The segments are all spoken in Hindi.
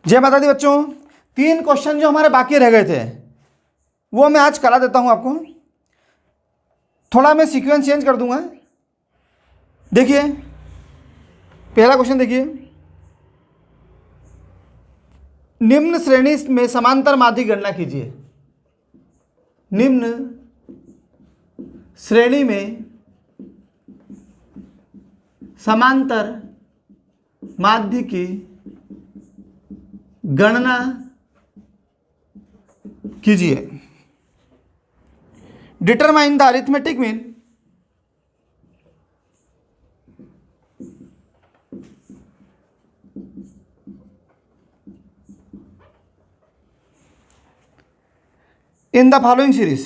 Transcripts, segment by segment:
जय माता दी बच्चों। 3 क्वेश्चन जो हमारे बाकी रह गए थे वो मैं आज करा देता हूं आपको। थोड़ा मैं सीक्वेंस चेंज कर दूंगा। देखिए पहला क्वेश्चन देखिए, निम्न श्रेणी में समांतर माध्य की गणना कीजिए। निम्न श्रेणी में समांतर माध्य की गणना कीजिए। Determine the arithmetic mean in the following series.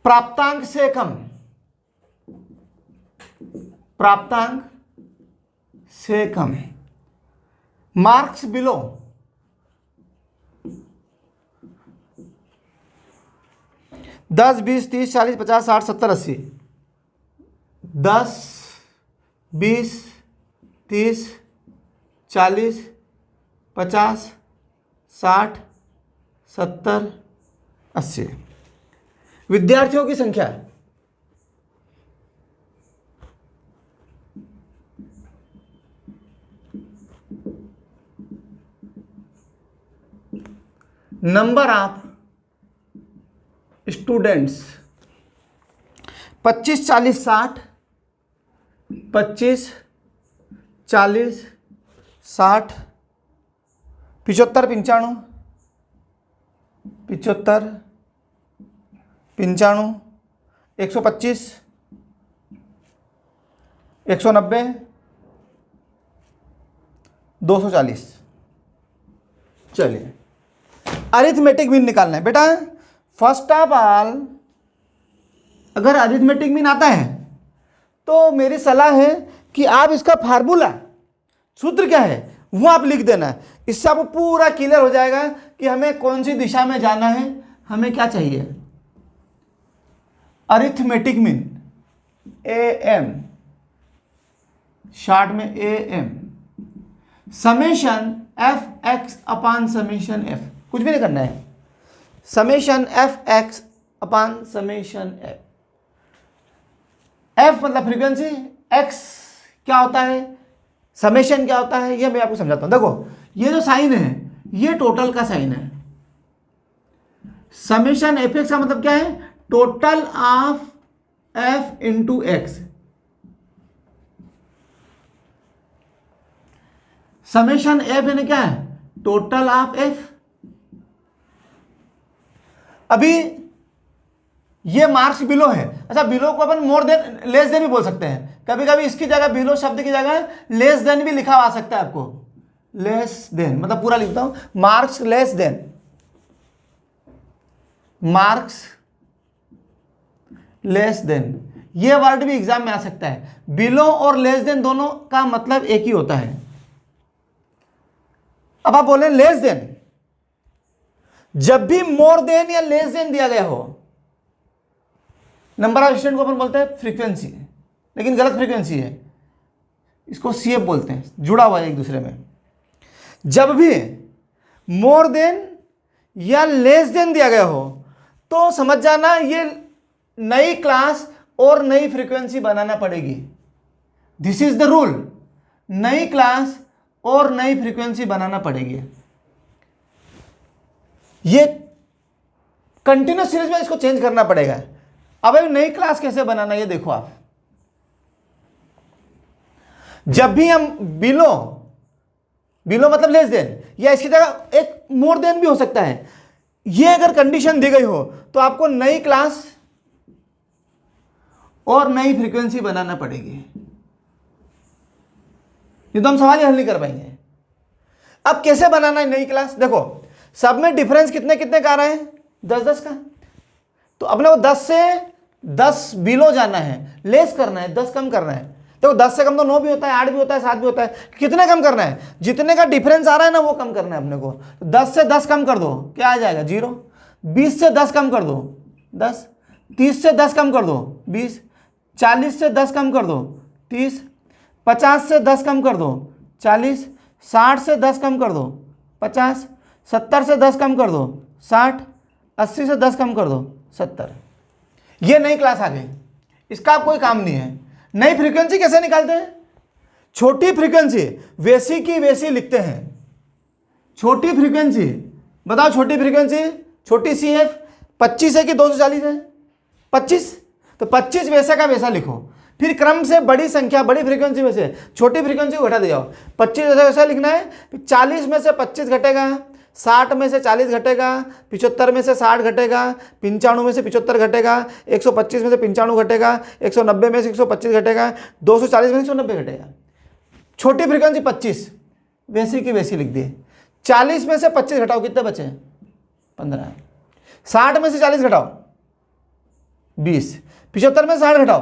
प्राप्तांक से कम, प्राप्तांक से कम, मार्क्स बिलो 10, 20, 30, 40, 50, 60, 70, 80, 10, 20, 30, 40, 50, 60, 70, 80 विद्यार्थियों की संख्या नंबर ऑफ स्टूडेंट्स 25, 40, 60, 25, 40, 60, 75, 95, 75, 95, 125, 190, 240। चलिए अरिथमेटिक मीन निकालना है बेटा। फर्स्ट ऑफ ऑल अगर अरिथमेटिक मीन आता है तो मेरी सलाह है कि आप इसका फार्मूला, सूत्र क्या है वो आप लिख देना। इससे आपको पूरा क्लियर हो जाएगा कि हमें कौन सी दिशा में जाना है, हमें क्या चाहिए। अरिथमेटिक मीन AM, शॉर्ट में AM, summation FX upon summation F, कुछ भी नहीं करना है। समेशन FX अपान समेशन F। F मतलब फ्रीक्वेंसी, X क्या होता है, समेशन क्या होता है, ये मैं आपको समझाता हूं। देखो ये जो साइन है ये टोटल का साइन है। समेशन FX का मतलब क्या है, total of F into x. Summation F यानी क्या है, टोटल ऑफ F। अभी ये मार्क्स बिलो है। अच्छा बिलो को अपन मोर देन लेस देन भी बोल सकते हैं। कभी कभी इसकी जगह बिलो शब्द की जगह लेस देन भी लिखा आ सकता है आपको। लेस देन मतलब पूरा लिखता हूं, marks less than, marks less than, ये वर्ड भी एग्जाम में आ सकता है। बिलो और लेस देन दोनों का मतलब एक ही होता है। अब आप बोले लेस देन, जब भी मोर देन या लेस देन दिया गया हो, नंबर ऑफ स्टूडेंट को अपन बोलते हैं फ्रीक्वेंसी, लेकिन गलत फ्रीक्वेंसी है, इसको CF बोलते हैं, जुड़ा हुआ है एक दूसरे में। जब भी मोर देन या लेस देन दिया गया हो तो समझ जाना ये नई क्लास और नई फ्रीक्वेंसी बनाना पड़ेगी। दिस इज द रूल, नई क्लास और नई फ्रीक्वेंसी बनाना पड़ेगी। ये कंटिन्यूस सीरीज में इसको चेंज करना पड़ेगा। अब नई क्लास कैसे बनाना ये देखो आप। जब भी हम बिलो, बिलो मतलब लेस देन या इसकी जगह एक मोर देन भी हो सकता है, ये अगर कंडीशन दी गई हो तो आपको नई क्लास और नई फ्रीक्वेंसी बनाना पड़ेगी। ये तो हम सवाल ही हल नहीं कर पाएंगे। अब कैसे बनाना है नई क्लास, देखो सब में डिफरेंस कितने कितने का आ रहा है, 10-10 का। तो अपने को 10 से 10 बिलो जाना है, लेस करना है, 10 कम करना है। देखो 10 से कम तो 9 भी होता है, 8 भी होता है, 7 भी होता है। कितने कम करना है, जितने का डिफरेंस आ रहा है ना वो कम करना है अपने को। 10 से 10 कम कर दो, क्या आ जाएगा 0। 20 से 10 कम कर दो 10, 30 से 10 कम कर दो 20, 40 से 10 कम कर दो 30, 50 से 10 कम कर दो 40, 60 से 10 कम कर दो 50, 70 से 10 कम कर दो 60, 80 से 10 कम कर दो 70। ये नई क्लास आ गई, इसका अब कोई काम नहीं है। नई फ्रीक्वेंसी कैसे निकालते हैं? छोटी फ्रीक्वेंसी वैसी की वैसी लिखते हैं। छोटी फ्रीक्वेंसी बताओ, छोटी फ्रीक्वेंसी छोटी सी एफ 25 है कि 240 है? 25, तो 25 वैसा का वैसा लिखो। फिर क्रम से बड़ी संख्या बड़ी फ्रीक्वेंसी में से छोटी फ्रीक्वेंसी को घटा दे जाओ। 25 वैसा वैसा लिखना है। फिर 40 में से 25 घटेगा, 60 में से 40 घटेगा, 75 में से 60 घटेगा, 95 में से 75 घटेगा, 125 में से 95 घटेगा, 190 में से 125 घटेगा, 240 में से 190 घटेगा। छोटी फ्रीक्वेंसी 25 वैसी की वैसी लिख दिए। 40 में से 25 घटाओ, कितने बचे? 15। 60 में से 40 घटाओ 20, 75 में से 60 घटाओ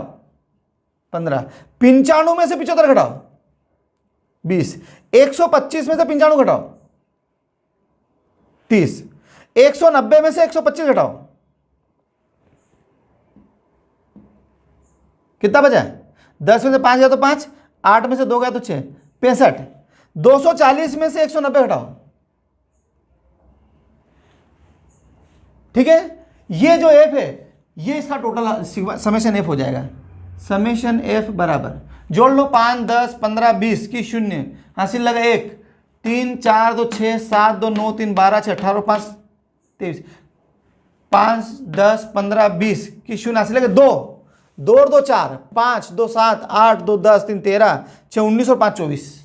15, 95 में से 75 घटाओ 20, 125 में से 95 घटाओ 30, 190 में से 125 घटाओ, कितना बचा? 10 में से 5 गया तो 5, 8 में से 2 गया तो 6, 65। 240 में से 190 घटाओ, ठीक है। ये जो एफ है ये इसका टोटल समेशन एफ हो जाएगा। समेशन एफ बराबर जोड़ लो 5, 10, 15, 20 की शून्य हासिल लगा 1, 3, 4, 2, 6, 7, 2, 9, 3, 12, 6, 18, 5, 23, 5, 10, 15, 20 की शून्य हासिल लगा 2, 2 और 2 4, 5, 2 7, 8, 2 10, 3 13, 6 19 और 5 24।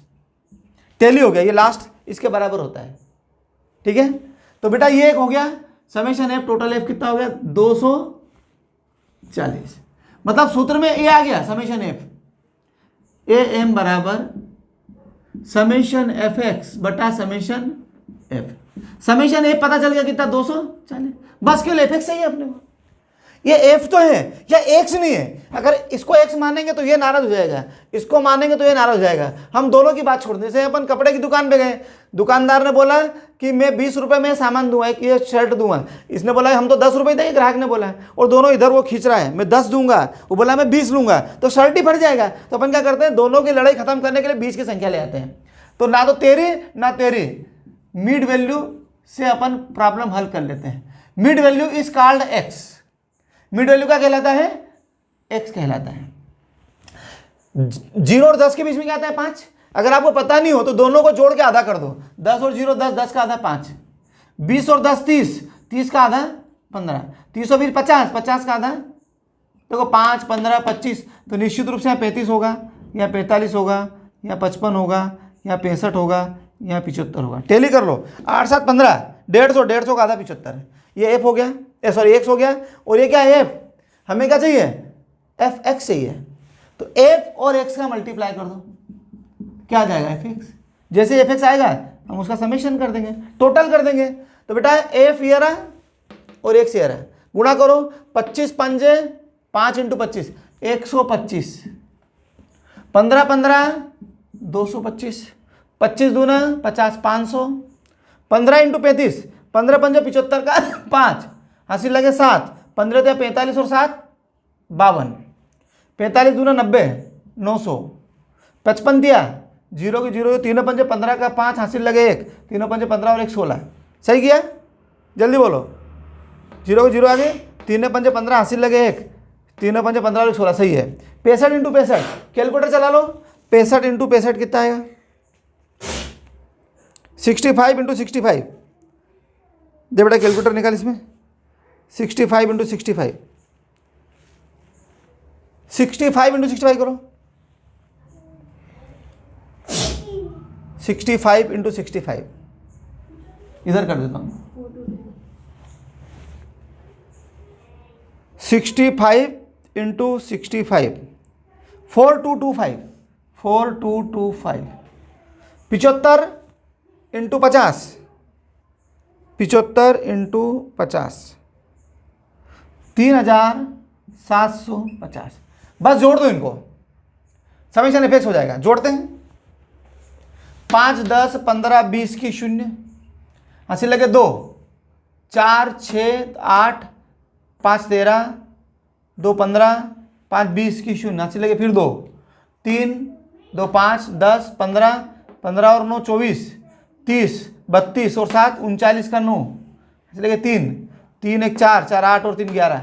टैली हो गया, ये लास्ट इसके बराबर होता है, ठीक है। तो बेटा ये एक हो गया समेशन एफ, टोटल एफ कितना हो गया? 240। मतलब सूत्र में ए आ गया समेशन एफ, ए एम बराबर समेशन एफ एक्स बटा समेशन एफ। समेशन एफ पता चल गया कितना? 240। बस केवल एफ एक्स चाहिए अपने को। ये एफ तो है या एक्स नहीं है। अगर इसको एक्स मानेंगे तो ये नाराज हो जाएगा, इसको मानेंगे तो ये नाराज हो जाएगा। हम दोनों की बात छोड़ दें। जैसे अपन कपड़े की दुकान पे गए, दुकानदार ने बोला कि मैं 20 रुपए में सामान दूंगा, एक ये शर्ट दूंगा। इसने बोला हम तो 10 रुपए देंगे, ग्राहक ने बोला, और दोनों इधर वो खींच रहा है मैं 10 दूंगा, वो बोला मैं 20 लूंगा, तो शर्ट ही फट जाएगा। तो अपन क्या करते हैं? दोनों की लड़ाई खत्म करने के लिए 20 की संख्या ले आते हैं। तो ना तो तेरी ना तेरी, मिड वैल्यू से अपन प्रॉब्लम हल कर लेते हैं। Mid value is called x. Mid value क्या कहलाता है? एक्स कहलाता है। 0 और 10 के बीच में क्या आता है? 5। अगर आपको पता नहीं हो तो दोनों को जोड़ के आधा कर दो। 10 और 0 10, 10 का आधा 5, 20 और 10 30, 30 का आधा 15, 30 और फिर 50, 50 का आधा देखो 5, 15, 25। तो निश्चित रूप से यहाँ 35 होगा, या 45 होगा, या 55 होगा, या 65 होगा, या 75 होगा। टैली कर लो, 8 7 15, 150, 150 का आधा 75। ये एफ हो गया, सॉरी एक्स हो गया। और ये क्या है? एफ। हमें क्या चाहिए? एफ एक्स चाहिए। तो एफ और एक्स का मल्टीप्लाई कर दो, क्या आ जाएगा? F x. जैसे एफ एक्स आएगा हम उसका समेशन कर देंगे, टोटल कर देंगे। तो बेटा एफ ये रहा और एक्स ये रहा, गुणा करो 25 पंजे 5 × 25 125, 15 15 225, 25 दूना 50 500, 15 × 35, 15 पंजे 75 का 5 हासिल लगे 7, 15 दिया 45 और 7 52, 45 दूना 90 900, 55 दिया 0 की 0, 3 पंजे 15 का 5 हासिल लगे 1, 3 पंजे 15 और 1 16। सही किया? जल्दी बोलो। 0 की 0 आ गए, 3 पंजे 15 हासिल लगे 1, 3 पंजे 15 और 1 16। सही है। 65 × 65 कैलकुलेटर चला लो। 65 × 65 कितना आएगा? 65 × 65। दे बेटा कैलकुलेटर निकाल इसमें। 65 × 65, 65 × 65 करो। 65 × 65 इधर कर देता हूँ। 65 × 65 4225, 4225। 75 × 50, 75 × 50 3750। बस जोड़ दो इनको, समेशन एफ एक्स हो जाएगा। जोड़ते हैं 5 10 15 20 की शून्य हासिल लगे 2, 4 6 8 5 13 2 15 5 20 की 0 यहाँ से लेके फिर 2 3 2 5 10 15 15 और 9 24 30 32 और 7 39 का 9 ऐसे लेके 3 3 1 4 4 8 और 3 11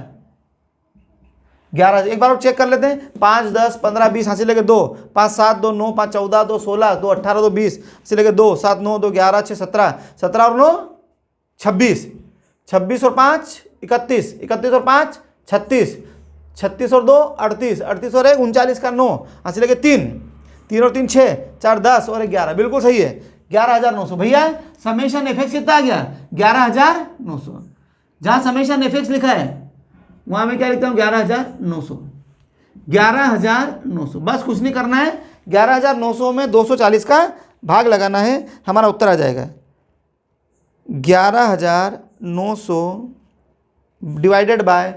11। एक बार और चेक कर लेते हैं 5 10 15 20 यहाँ से लेके 2 5 7 2 9 5 14 2 16 2 18 2 20 से लेके 2 7 9 2 11 6 17 17 और 9 26 26 और 5 31 31 और 5 36 36 और 2 38 38 और 1 39 का 9 यहाँ से लेके 3 3 और 3 6 4 10 और 1 11। बिल्कुल सही है 11,900। भैया समेशन एफ एक्स कितना आ गया 11,900। जहाँ समेशन एफ एक्स लिखा है वहाँ मैं क्या लिखता हूँ 11,900 11,900। बस कुछ नहीं करना है 11,900 में 240 का भाग लगाना है, हमारा उत्तर आ जाएगा 11,900 divided by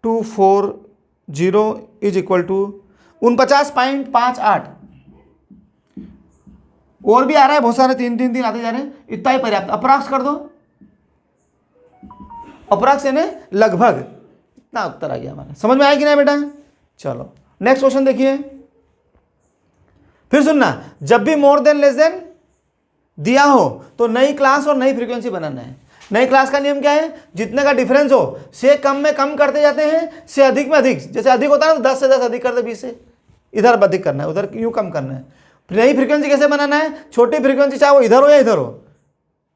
240 is equal to 49.58। और भी आ रहा है बहुत सारे 3 3 3 आते जा रहे हैं, इतना ही पर्याप्त। अप्रॉक्स कर दो, अप्रॉक्स यानी लगभग, इतना उत्तर आ गया हमारा। समझ में आया कि नहीं बेटा? चलो नेक्स्ट क्वेश्चन देखिए। फिर सुनना, जब भी मोर देन लेस देन दिया हो तो नई क्लास और नई फ्रीक्वेंसी बनाना है। नई क्लास का नियम क्या है? जितने का डिफरेंस हो से कम में कम करते जाते हैं, से अधिक में अधिक। जैसे अधिक होता है ना तो 10 से 10 अधिक करते, 20 से इधर अधिक करना है, उधर यूं कम करना है। नई फ्रीक्वेंसी कैसे बनाना है? छोटी फ्रीक्वेंसी चाहे वो इधर हो या इधर हो,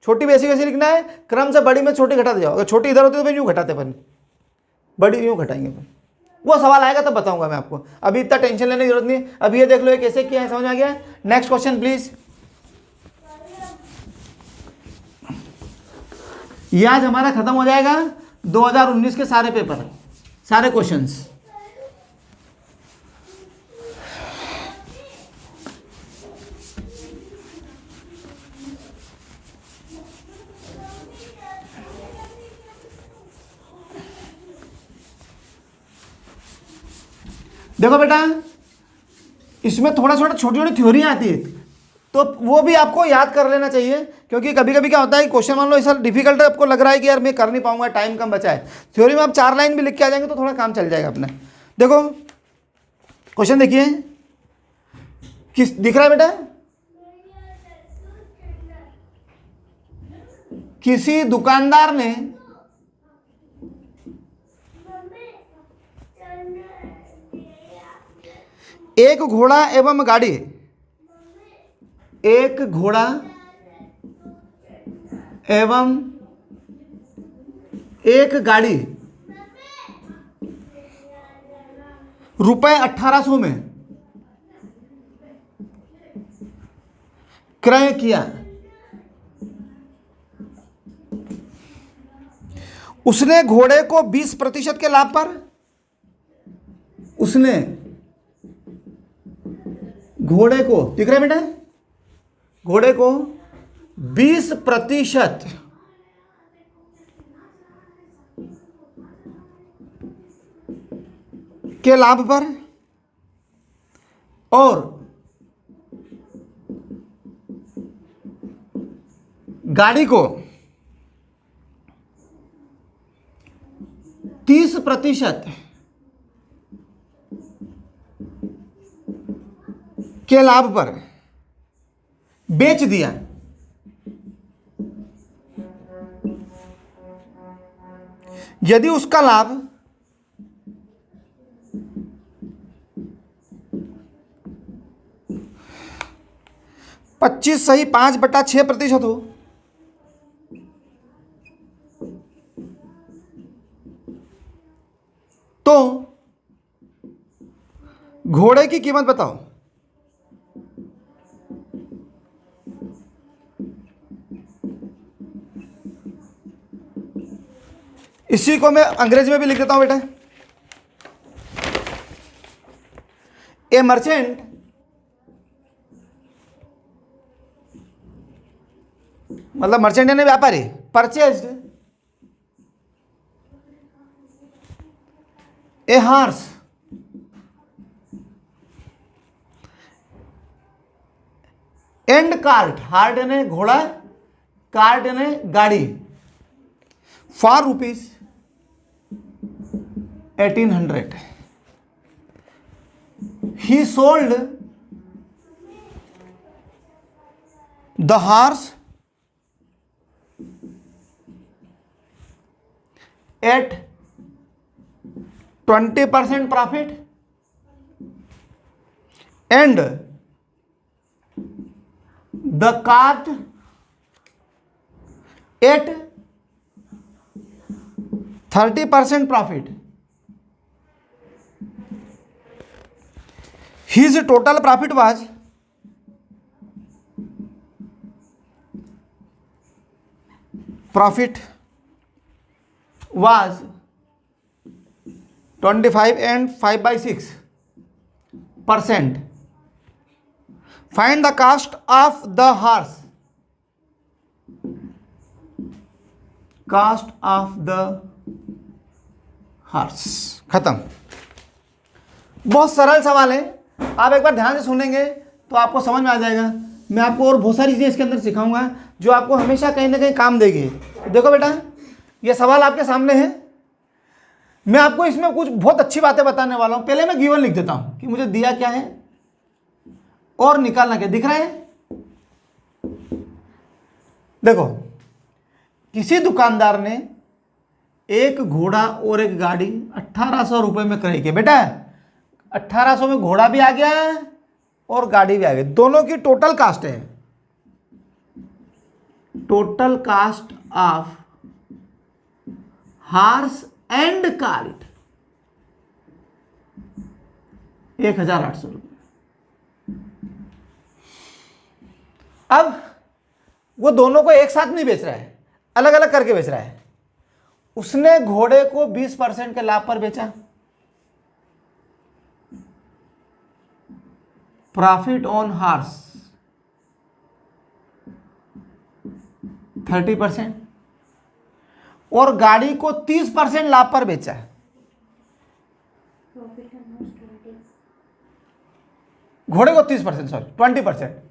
छोटी बेसिक कैसे लिखना है? क्रम से बड़ी में छोटी घटाते जाओ। अगर छोटी इधर होती तो फिर यूं घटाते अपन, बड़ी यूं घटाएंगे अपन। वो सवाल आएगा तब बताऊंगा मैं आपको, अभी इतना टेंशन लेने की जरूरत नहीं। अभी ये देख लो ये कैसे किया है, समझ में आ गया? Next question please. ये आज हमारा खत्म हो जाएगा 2019 के सारे पेपर, सारे क्वेश्चंस। देखो बेटा, इसमें थोड़ा छोटा छोटी छोटी थ्योरी आती है तो वो भी आपको याद कर लेना चाहिए, क्योंकि कभी कभी क्या होता है क्वेश्चन मान लो ऐसा डिफिकल्ट है, आपको लग रहा है कि यार मैं कर नहीं पाऊंगा, टाइम कम बचा है। थ्योरी में आप 4 लाइन भी लिख के आ जाएंगे तो थोड़ा काम चल जाएगा अपना। देखो क्वेश्चन देखिए, किस दिख रहा है बेटा? किसी दुकानदार ने एक घोड़ा एवं गाड़ी, एक घोड़ा एवं एक गाड़ी रुपए 1800 में क्रय किया। उसने घोड़े को 20% के लाभ पर, उसने घोड़े को, दिख रहा है बेटा, घोड़े को 20% के लाभ पर और गाड़ी को 30% के लाभ पर बेच दिया। यदि उसका लाभ 25 सही 5/6% हो तो घोड़े की कीमत बताओ। इसी को मैं अंग्रेजी में भी लिख देता हूं बेटा। ए मर्चेंट मतलब मर्चेंट यानी व्यापारी, purchased a horse and cart, heart यानी घोड़ा, कार्ट यानी गाड़ी, for rupees 1800 he sold the horse at 20% profit and the cart at 30% profit. His total profit was profit was 25 and 5/6%. Find the cost of the horse. Cost of the horse. खत्म। बहुत सरल सवाल है, आप एक बार ध्यान से सुनेंगे तो आपको समझ में आ जाएगा। मैं आपको और बहुत सारी चीज़ें इसके अंदर सिखाऊंगा जो आपको हमेशा कहीं ना कहीं काम देगी। देखो बेटा, ये सवाल आपके सामने है, मैं आपको इसमें कुछ बहुत अच्छी बातें बताने वाला हूँ। पहले मैं गिवन लिख देता हूँ कि मुझे दिया क्या है और निकालना क्या। दिख रहा है? देखो, किसी दुकानदार ने एक घोड़ा और एक गाड़ी 1800 रुपये में क्रय किया। बेटा 1800 में घोड़ा भी आ गया और गाड़ी भी आ गई, दोनों की टोटल कास्ट है। Total cost of horse and cart 1800 रुपये। अब वो दोनों को एक साथ नहीं बेच रहा है, अलग अलग करके बेच रहा है। उसने घोड़े को 20% के लाभ पर बेचा, प्रॉफिट ऑन हार्स 30%, और गाड़ी को 30% लाभ पर बेचा। घोड़े को 30%, सॉरी 20%,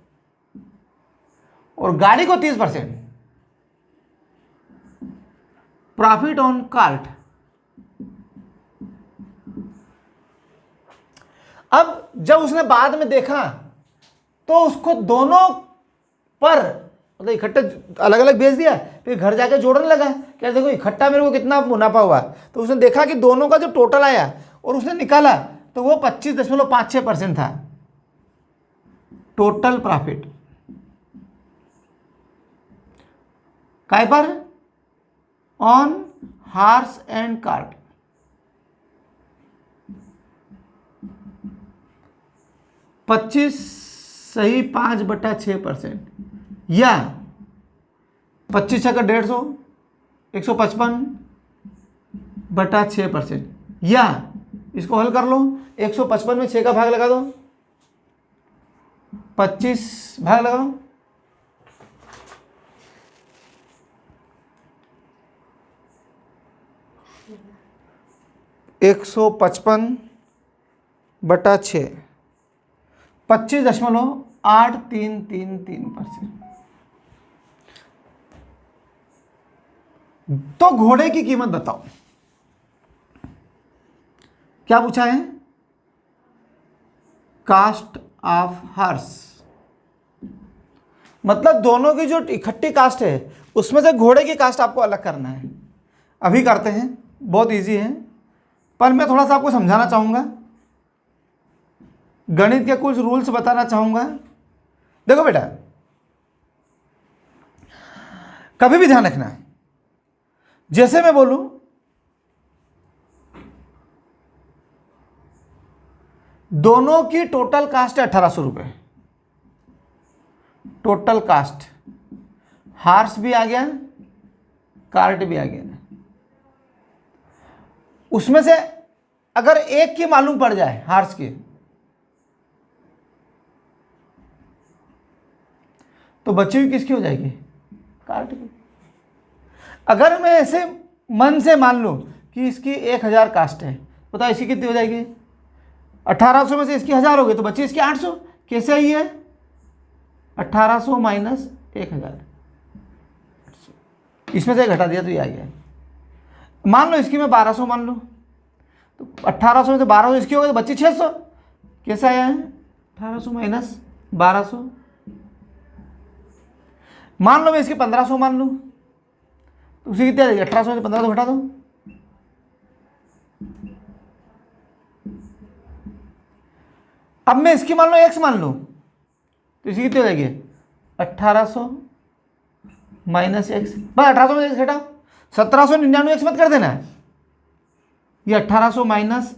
और गाड़ी को 30%। Profit on cart. अब जब उसने बाद में देखा तो उसको दोनों पर मतलब इकट्ठे अलग अलग बेच दिया, फिर घर जाके जोड़ने लगा क्या, देखो इकट्ठा मेरे को कितना मुनाफा हुआ। तो उसने देखा कि दोनों का जो टोटल आया और उसने निकाला तो वो 25.56% था टोटल प्रॉफिट। काय पर? On horse and cart. पच्चीस सही 5/6%, या 25 का 150, 155/6%, या इसको हल कर लो, 155 में 6 का भाग लगा दो, 25 भाग लगाओ, 155/6, 25.8333%। तो घोड़े की कीमत बताओ, क्या पूछा है? कास्ट ऑफ हॉर्स, मतलब दोनों की जो इकट्ठी कास्ट है उसमें से घोड़े की कास्ट आपको अलग करना है। अभी करते हैं, बहुत इजी है, पर मैं थोड़ा सा आपको समझाना चाहूंगा, गणित के कुछ रूल्स बताना चाहूंगा। देखो बेटा, कभी भी ध्यान रखना, जैसे मैं बोलूं दोनों की टोटल कास्ट है 1800 रुपये, टोटल कास्ट, हार्स भी आ गया, कार्ट भी आ गया। उसमें से अगर एक की मालूम पड़ जाए, हार्स की, तो बची हुई किसकी हो जाएगी? कार्ट की। अगर मैं ऐसे मन से मान लूं कि इसकी 1000 कास्ट है, बताओ इसकी कितनी हो जाएगी? 1800 में से इसकी 1000 हो गई तो बची इसकी 800। कैसे आई है? 1800 माइनस 1000, इसमें से घटा दिया तो ये आ गया। मान लो इसकी मैं 1200 मान लो, तो 1800 में से 1200 इसकी हो गई तो बच्ची 600। कैसे आया है? 1800 माइनस 1200। मान लो मैं इसकी 1500 मान लूँ, तो उसी कितनी आ जाएगी? 1800 में से 1500 घटा दो। अब मैं इसकी मान लो x मान लूँ, तो इसकी कितनी हो जाएगी? 1800 माइनस एक्स, बस 1800 में घटाओ, 1799 एक्स मत कर देना, ये 1800 माइनस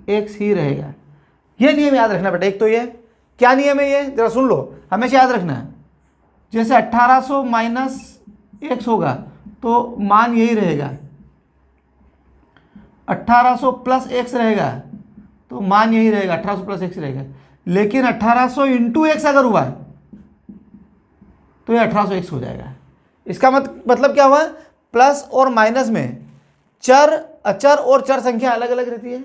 एक्स ही रहेगा। ये नियम याद रखना बेटा। एक तो ये क्या नियम है, ये जरा सुन लो, हमेशा याद रखना है। जैसे 1800 माइनस एक्स होगा तो मान यही रहेगा, 1800 प्लस एक्स रहेगा तो मान यही रहेगा, 1800 प्लस एक्स रहेगा। लेकिन 1800 इंटू एक्स अगर हुआ तो ये 1800 एक्स हो जाएगा। इसका मतलब क्या हुआ? प्लस और माइनस में अचर और चर संख्या अलग अलग रहती है,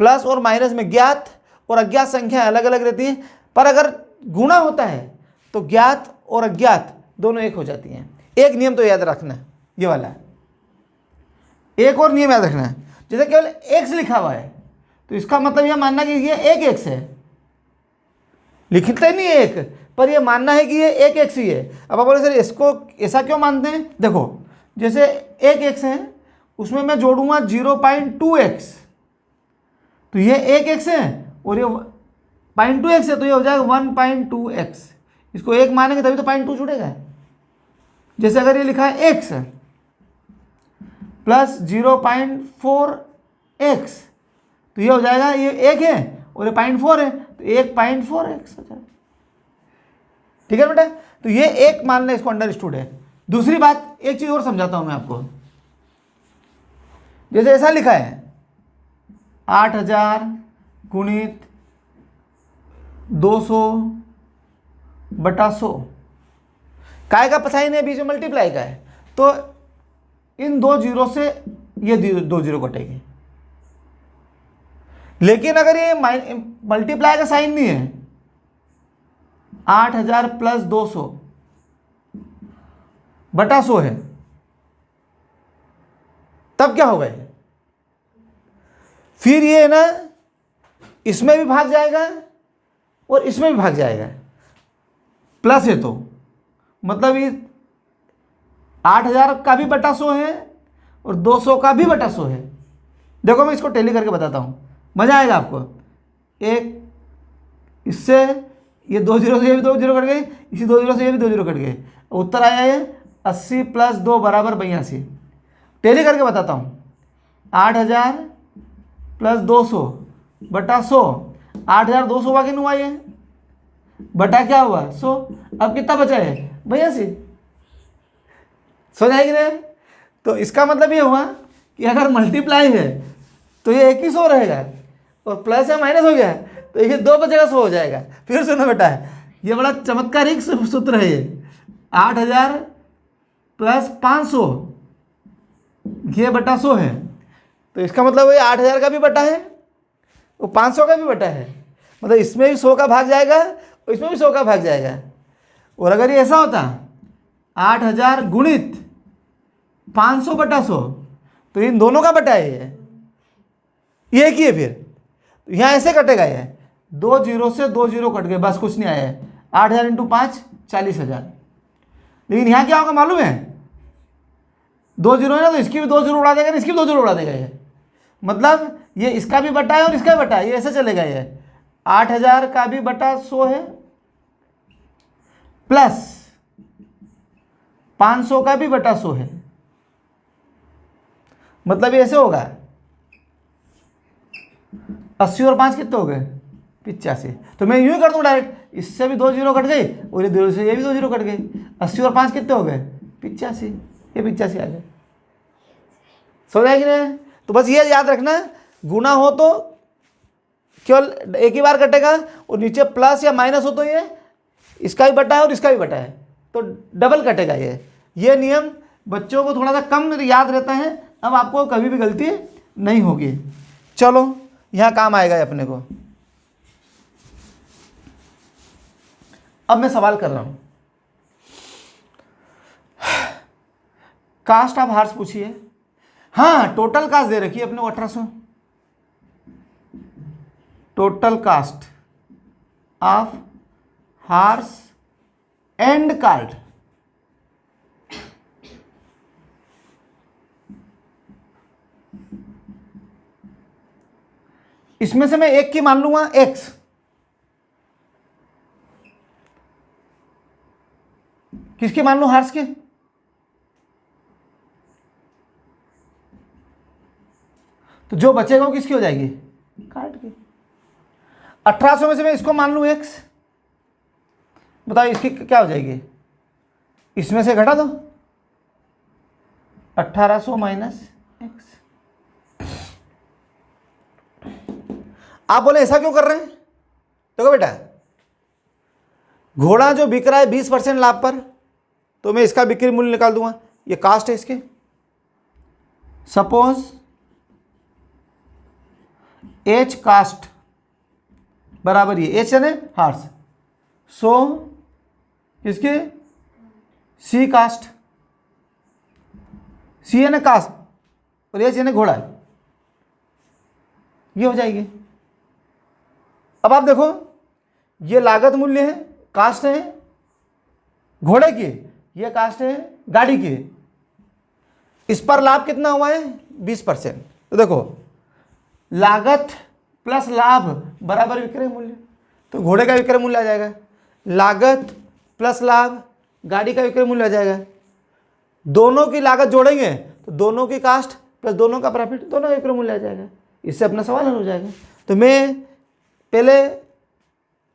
प्लस और माइनस में ज्ञात और अज्ञात संख्या अलग अलग रहती है, पर अगर गुणा होता है तो ज्ञात और अज्ञात दोनों एक हो जाती हैं। एक नियम तो याद रखना है, ये वाला। एक और नियम याद रखना है, जैसे केवल एक्स लिखा हुआ है तो इसका मतलब यह मानना कि ये एक एक्स है, लिखते नहीं है एक, पर यह मानना है कि ये एक एक्स ही है। अब आप बोले सर इसको ऐसा क्यों मानते हैं? देखो जैसे एक एक्स है, उसमें मैं जोड़ूंगा 0.2x, तो ये एक एक्स है और ये 0.2x है, तो ये हो जाएगा 1.2x। इसको एक मानेंगे तभी तो 0.2 जुड़ेगा। जैसे अगर ये लिखा है x प्लस 0.4x, तो ये हो जाएगा, ये एक है और ये 0.4 है, तो 1.4x हो जाएगा। ठीक है बेटा, तो ये एक मान लें, इसको अंडरस्टूड है। दूसरी बात, एक चीज और समझाता हूं मैं आपको। जैसे ऐसा लिखा है 8000 गुणित 200/100, काय का साइन है, बीच में मल्टीप्लाई का है, तो इन दो जीरो से ये दो जीरो कटेगी। लेकिन अगर ये मल्टीप्लाई का साइन नहीं है, 8000 प्लस 200/100 है, तब क्या होगा? ये फिर ये ना इसमें भी भाग जाएगा और इसमें भी भाग जाएगा। प्लस है तो मतलब ये 8000 का भी बटा 100 है और 200 का भी बटा 100 है। देखो मैं इसको टैली करके बताता हूँ, मजा आएगा आपको। एक इससे ये 2 जीरो से ये भी 2 जीरो कट गई, इसी 2 जीरो से ये भी 2 जीरो कट गए, उत्तर आया ये 80 प्लस 2 बराबर 82। टैली करके बताता हूँ, 8000 प्लस 200/100, 8200 बाकी नहीं हुआ, ये बटा क्या हुआ 100। अब कितना बचा है? 82। समझ आएगी ना? तो इसका मतलब ये हुआ कि अगर मल्टीप्लाई है तो ये 2100 रहेगा, और प्लस या माइनस हो गया तो ये 2 बचेगा 100 हो जाएगा। फिर सुनो बेटा, ये बड़ा चमत्कारिक सूत्र है ये। 8000 प्लस 500 ये बटा 100 है, तो इसका मतलब ये 8000 का भी बटा है, वो 500 का भी बटा है, मतलब इसमें भी 100 का भाग जाएगा और इसमें भी 100 का भाग जाएगा। और अगर ये ऐसा होता 8000 गुणित 500/100, तो इन दोनों का बटा है ये एक ही है। फिर तो यहाँ ऐसे कटेगा, ये 2 जीरो से 2 जीरो कट गए, बस कुछ नहीं आया है। 8000 इंटू 5 40,000। लेकिन यहाँ क्या होगा मालूम है? 2 जीरो है ना, तो इसकी भी 2 जीरो उड़ा देगा, इसकी भी 2 जीरो उड़ा देगा। ये मतलब ये इसका भी बटा है और इसका भी बटा है, ये ऐसे चलेगा। ये 8000 का भी बटा 100 है, प्लस 500 का भी बटा 100 है, मतलब ये ऐसे होगा। 80 और 5 कितने हो गए? 85। तो मैं यूं ही कर दूं डायरेक्ट, इससे भी 2 जीरो कट गई और ये 2 से ये भी 2 जीरो कट गई। 80 और 5 कितने हो गए? 85। ये 85 आ गए। समझ आएगी ना? तो बस ये याद रखना, गुना हो तो केवल एक ही बार कटेगा, और नीचे प्लस या माइनस हो तो ये इसका भी बटा है और इसका भी बटा है, तो डबल कटेगा। ये नियम बच्चों को थोड़ा सा कम याद रहता है, अब आपको कभी भी गलती नहीं होगी। चलो यहाँ काम आएगा अपने को। अब मैं सवाल कर रहा हूँ, कास्ट ऑफ हार्स पूछिए। हाँ, टोटल कास्ट दे रखी है अपने को 1800, total cost of horse and cart. इसमें से मैं एक की मान लूंगा एक्स, किसकी मान लूं, हार्स के। तो जो बचेगा वो किसकी हो जाएगी, कार्ट की। 1800 में से मैं इसको मान लूं एक्स, बताओ इसकी क्या हो जाएगी, इसमें से घटा दो 1800 माइनस एक्स। आप बोले ऐसा क्यों कर रहे हैं, देखो बेटा, घोड़ा जो बिक रहा है 20% लाभ पर, तो मैं इसका बिक्री मूल्य निकाल दूंगा, ये कास्ट है इसके। सपोज एच कास्ट बराबर ये एच है ना हार्स, सो इसके सी कास्ट, सी है ना कास्ट और एच है ना घोड़ा, ये हो जाएगी। अब आप देखो ये लागत मूल्य है, कास्ट है घोड़े की, ये कास्ट है गाड़ी की, इस पर लाभ कितना हुआ है 20%। तो देखो लागत प्लस लाभ बराबर विक्रय मूल्य, तो घोड़े का विक्रय मूल्य आ जाएगा, लागत प्लस लाभ गाड़ी का विक्रय मूल्य आ जाएगा। दोनों की लागत जोड़ेंगे तो दोनों की कास्ट प्लस दोनों का प्रॉफिट, दोनों का विक्रय मूल्य आ जाएगा। इससे अपना सवाल हल हो जाएगा। तो मैं पहले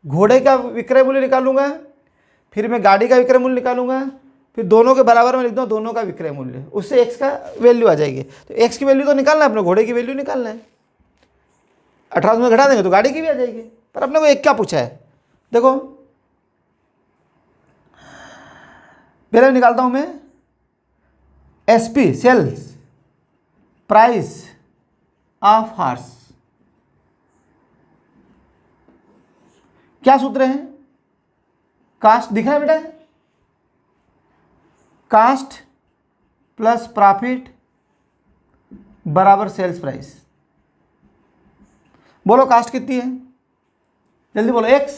घोड़े का विक्रय मूल्य निकालूंगा, फिर मैं गाड़ी का विक्रय मूल्य निकालूंगा, फिर दोनों के बराबर में लिख दूँ दोनों का विक्रय मूल्य, उससे एक्स का वैल्यू आ जाएगी। तो एक्स की वैल्यू तो निकालना है अपने, घोड़े की वैल्यू निकालना है, 1800 में घटा देंगे तो गाड़ी की भी आ जाएगी। पर अपने को एक क्या पूछा है, देखो पहले निकालता हूं मैं SP sales price of horse. क्या सूत्र है, कास्ट दिख रहा है बेटा, कास्ट प्लस प्रॉफिट बराबर सेल्स प्राइस। बोलो कास्ट कितनी है, जल्दी बोलो, एक्स।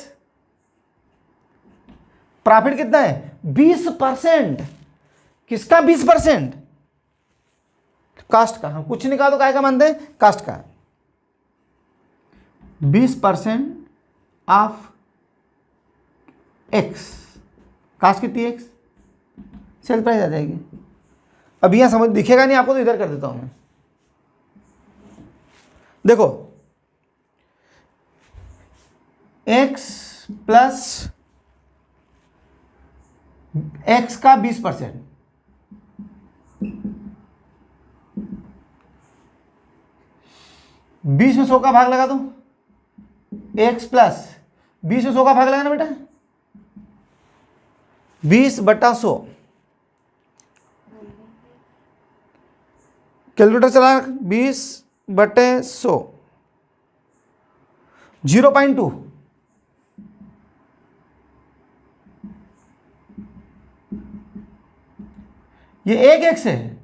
प्रॉफिट कितना है 20%, किसका 20%, कास्ट का। हम कुछ निकाल दो काय का मानते हैं, कास्ट का। 20% ऑफ एक्स, कास्ट कितनी एक्स, सेल प्राइस आ जाएगी। अब यहां समझ दिखेगा नहीं आपको तो इधर कर देता हूं मैं, देखो एक्स प्लस एक्स का 20%, बीस में 100 का भाग लगा दो, एक्स प्लस 20 में 100 का भाग लगा ना बेटा, 20/100। कैलकुलेटर चला, 20/100 0.2। ये एक एक्स है,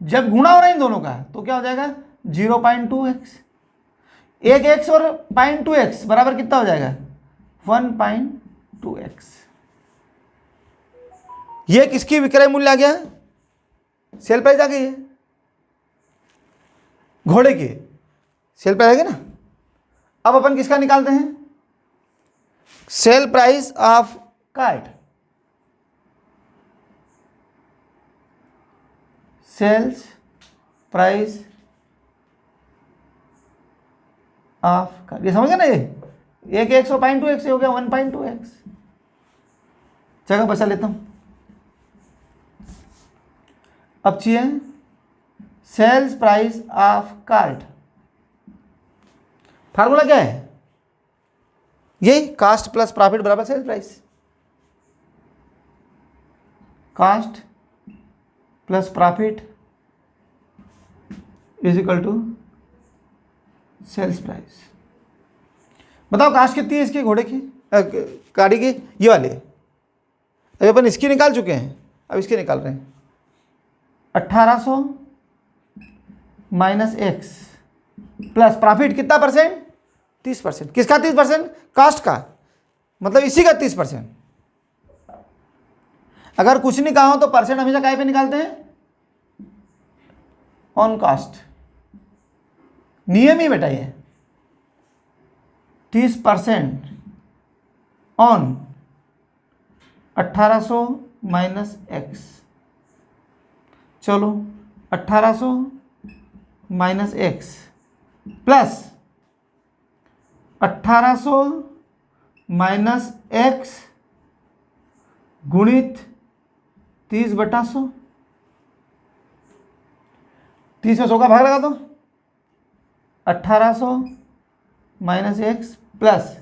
जब गुणा हो रहा है इन दोनों का तो क्या हो जाएगा 0.2x। एक एक्स और 0.2x बराबर कितना हो जाएगा 1.2x। ये किसकी विक्रय मूल्य आ गया, सेल प्राइस आ गई है, घोड़े की सेल प्राइस आ गई ना। अब अपन किसका निकालते हैं, sale price of cart, sales price of cart. ये समझ गए ना, ये एक एक्स और 0.2x हो गया 1.2x। जगह बचा लेता हूं। अब चाहिए sales price of cart, formula क्या है, ये कास्ट प्लस प्रॉफिट बराबर sales price, cost plus profit is equal to sales price. बताओ कास्ट कितनी है इसकी, घोड़े की गाड़ी की, ये वाली। अभी अपन इसकी निकाल चुके हैं, अब इसकी निकाल रहे हैं 1800 माइनस एक्स प्लस प्रॉफिट कितना परसेंट, 30%। किसका 30%? कास्ट का, मतलब इसी का 30%। अगर कुछ नहीं कहा हो तो परसेंट हमेशा काय पे निकालते हैं, ऑन कास्ट। नियम ही बेटा ये, 30% ऑन 1800 माइनस एक्स। चलो 1800 minus x plus 1800 minus x गुणित 30/100। 30 में 100 का भाग लगा दो, 1800 minus x plus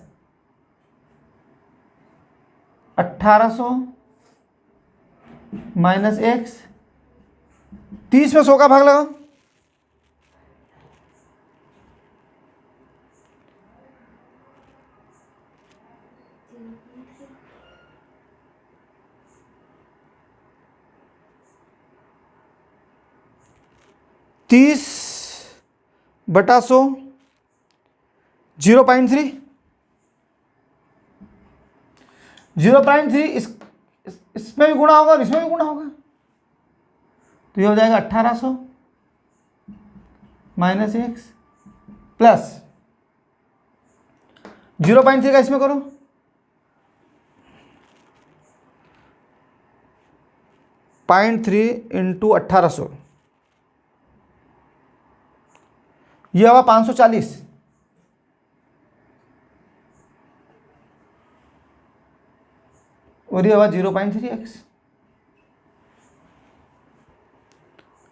1800 minus x. 30 में 100 का भाग लगाओ, 30/100 0.3। 0.3 इसमें भी गुणा होगा और इसमें भी गुणा होगा, तो ये हो जाएगा 1800 माइनस एक्स प्लस 0.3 का इसमें करो, 0.3 इंटू 1800, यह हुआ 540। और ये हुआ 0.3x।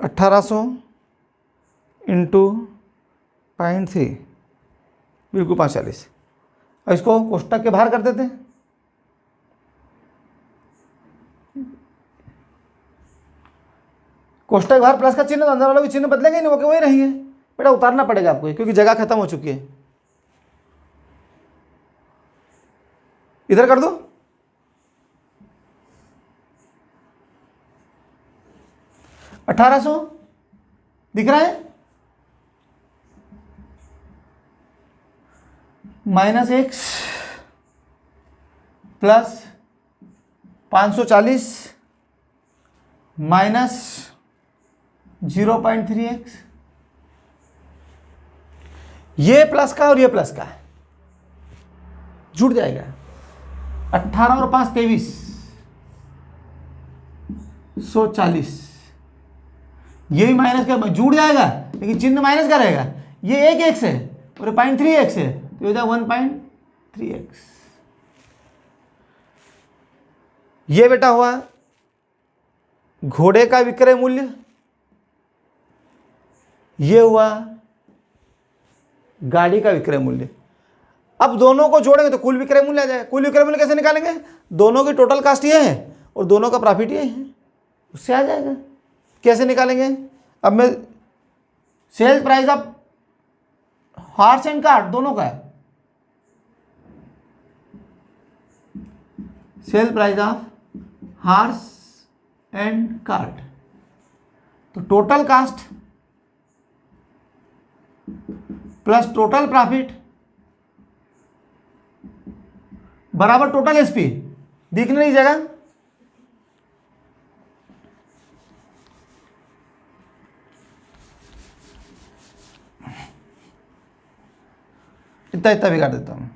1800 इंटू 0.3 बिल्कुल 540। और इसको कोष्टक के बाहर कर देते हैं। कोष्टक के बाहर प्लस का चिन्ह, तो अंदर वाला भी चिन्ह बदलेंगे नहीं, वो कि वही रहेंगे बेटा। उतारना पड़ेगा आपको क्योंकि जगह खत्म हो चुकी है। इधर कर दो, $1800 दिख रहा है, minus x plus 540 minus 0.3x। ये प्लस का और ये प्लस का जुड़ जाएगा। 18 और 5 23, 140। ये भी माइनस का जुड़ जाएगा, लेकिन चिन्ह माइनस का रहेगा। ये एक एक्स है और 0.3x है, तो हो जाएगा 1.3x। ये बेटा हुआ घोड़े का विक्रय मूल्य, ये हुआ गाड़ी का विक्रय मूल्य। अब दोनों को जोड़ेंगे तो कुल विक्रय मूल्य आ जाएगा। कुल विक्रय मूल्य कैसे निकालेंगे? दोनों की टोटल कास्ट ये है और दोनों का प्रॉफिट ये है, उससे आ जाएगा। कैसे निकालेंगे? अब मैं sales price of horse and cart दोनों का है, sale price of horse and cart, तो total cost plus total profit बराबर टोटल एसपी। दिख नहीं जगह, इतना इतना बिगाड़ देता हूं।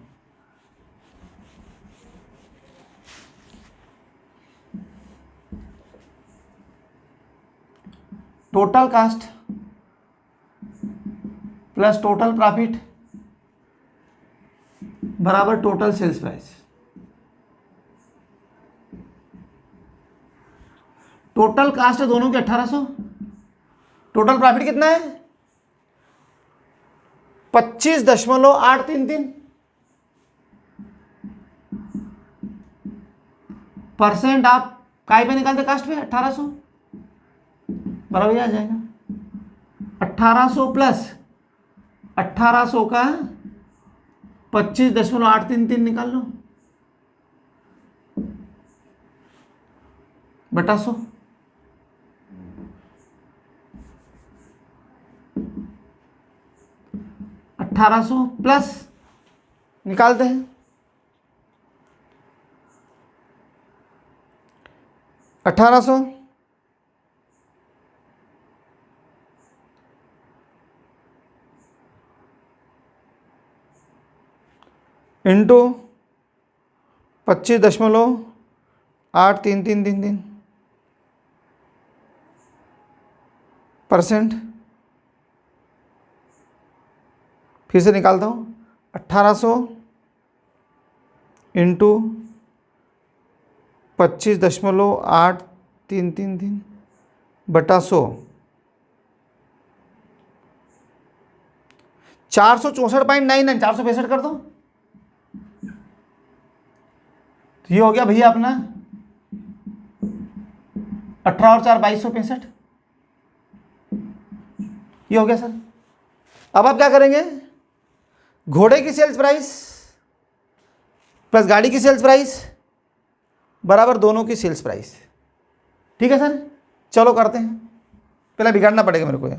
Total cost plus total profit बराबर total sales price. Total cost है दोनों के 1800, टोटल प्रॉफिट कितना है? 25.833 परसेंट। आप काय पे निकालते कास्ट पे? 1800 बराबर आ जाएगा 1800 प्लस 1800 का 25.833 निकाल लो बटा 100। 1800 प्लस निकालते हैं 1800 इंटू 25.8333% फिर से निकालता हूँ 1800 इंटू 25.8333 बटा 100 464.99 465 कर दो। तो ये हो गया भैया अपना 18 और 4 2265। ये हो गया सर। अब आप क्या करेंगे, घोड़े की सेल्स प्राइस प्लस गाड़ी की सेल्स प्राइस बराबर दोनों की सेल्स प्राइस। ठीक है सर, चलो करते हैं। पहले बिगाड़ना पड़ेगा मेरे को ये।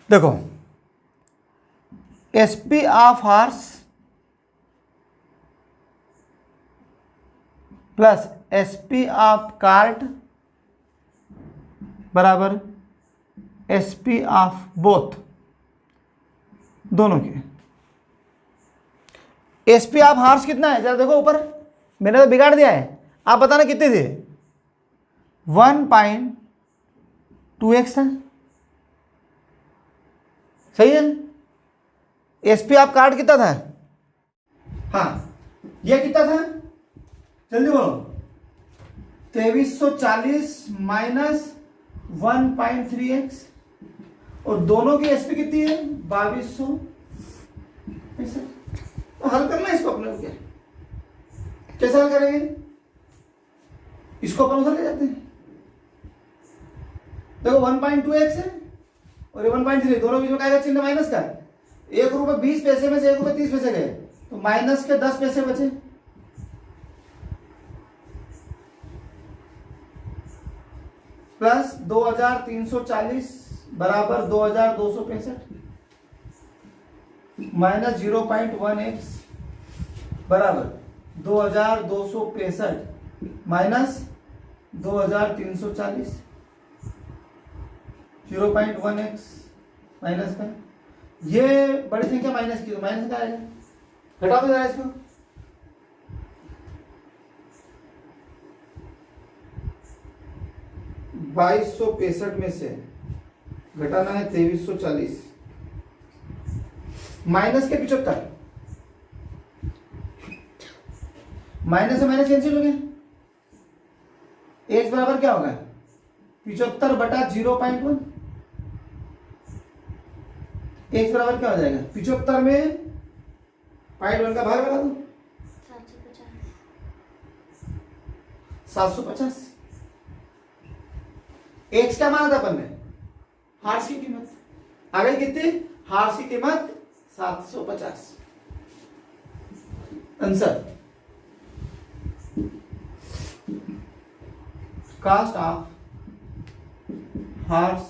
देखो SP of horse plus SP of cart बराबर एसपी ऑफ बोथ, दोनों के। एसपी ऑफ हॉर्स कितना है जरा देखो ऊपर, मैंने तो बिगाड़ दिया है, आप बताना कितने थे। 1.2x था, सही है। एसपी ऑफ कार्ड कितना था, हाँ ये कितना था, जल्दी बोलो। 2340 माइनस 1.3x और दोनों की एसपी कितनी है 2200। तो हल करना है इसको अपने को, क्या कैसे हल करेंगे इसको, अपन उधर ले जाते हैं। देखो 1.2x है और ये 1.3, दोनों बीच में क्या चिन्ह माइनस का। 1 रुपये 20 पैसे में से 1 रुपये 30 पैसे गए, तो माइनस के 10 पैसे बचे। प्लस 2340 बराबर 2265 माइनस 0.1x बराबर 2265 माइनस 2340 0.1x माइनस का, ये बड़ी संख्या माइनस की तो माइनस का आएगा, घटाओ जरा इसको। ₹2265 में से घटाना है 2340 माइनस के 75, माइनस से माइनस कैंसिल हो गया। x बराबर क्या होगा 75 बटा 0.1, x बराबर क्या हो जाएगा 75 में 0.1 का भाग लगा दो 750। एक्स क्या माना था अपन ने, हार्स की कीमत आ गई कितनी, हार्स की कीमत 750। Answer cost of horse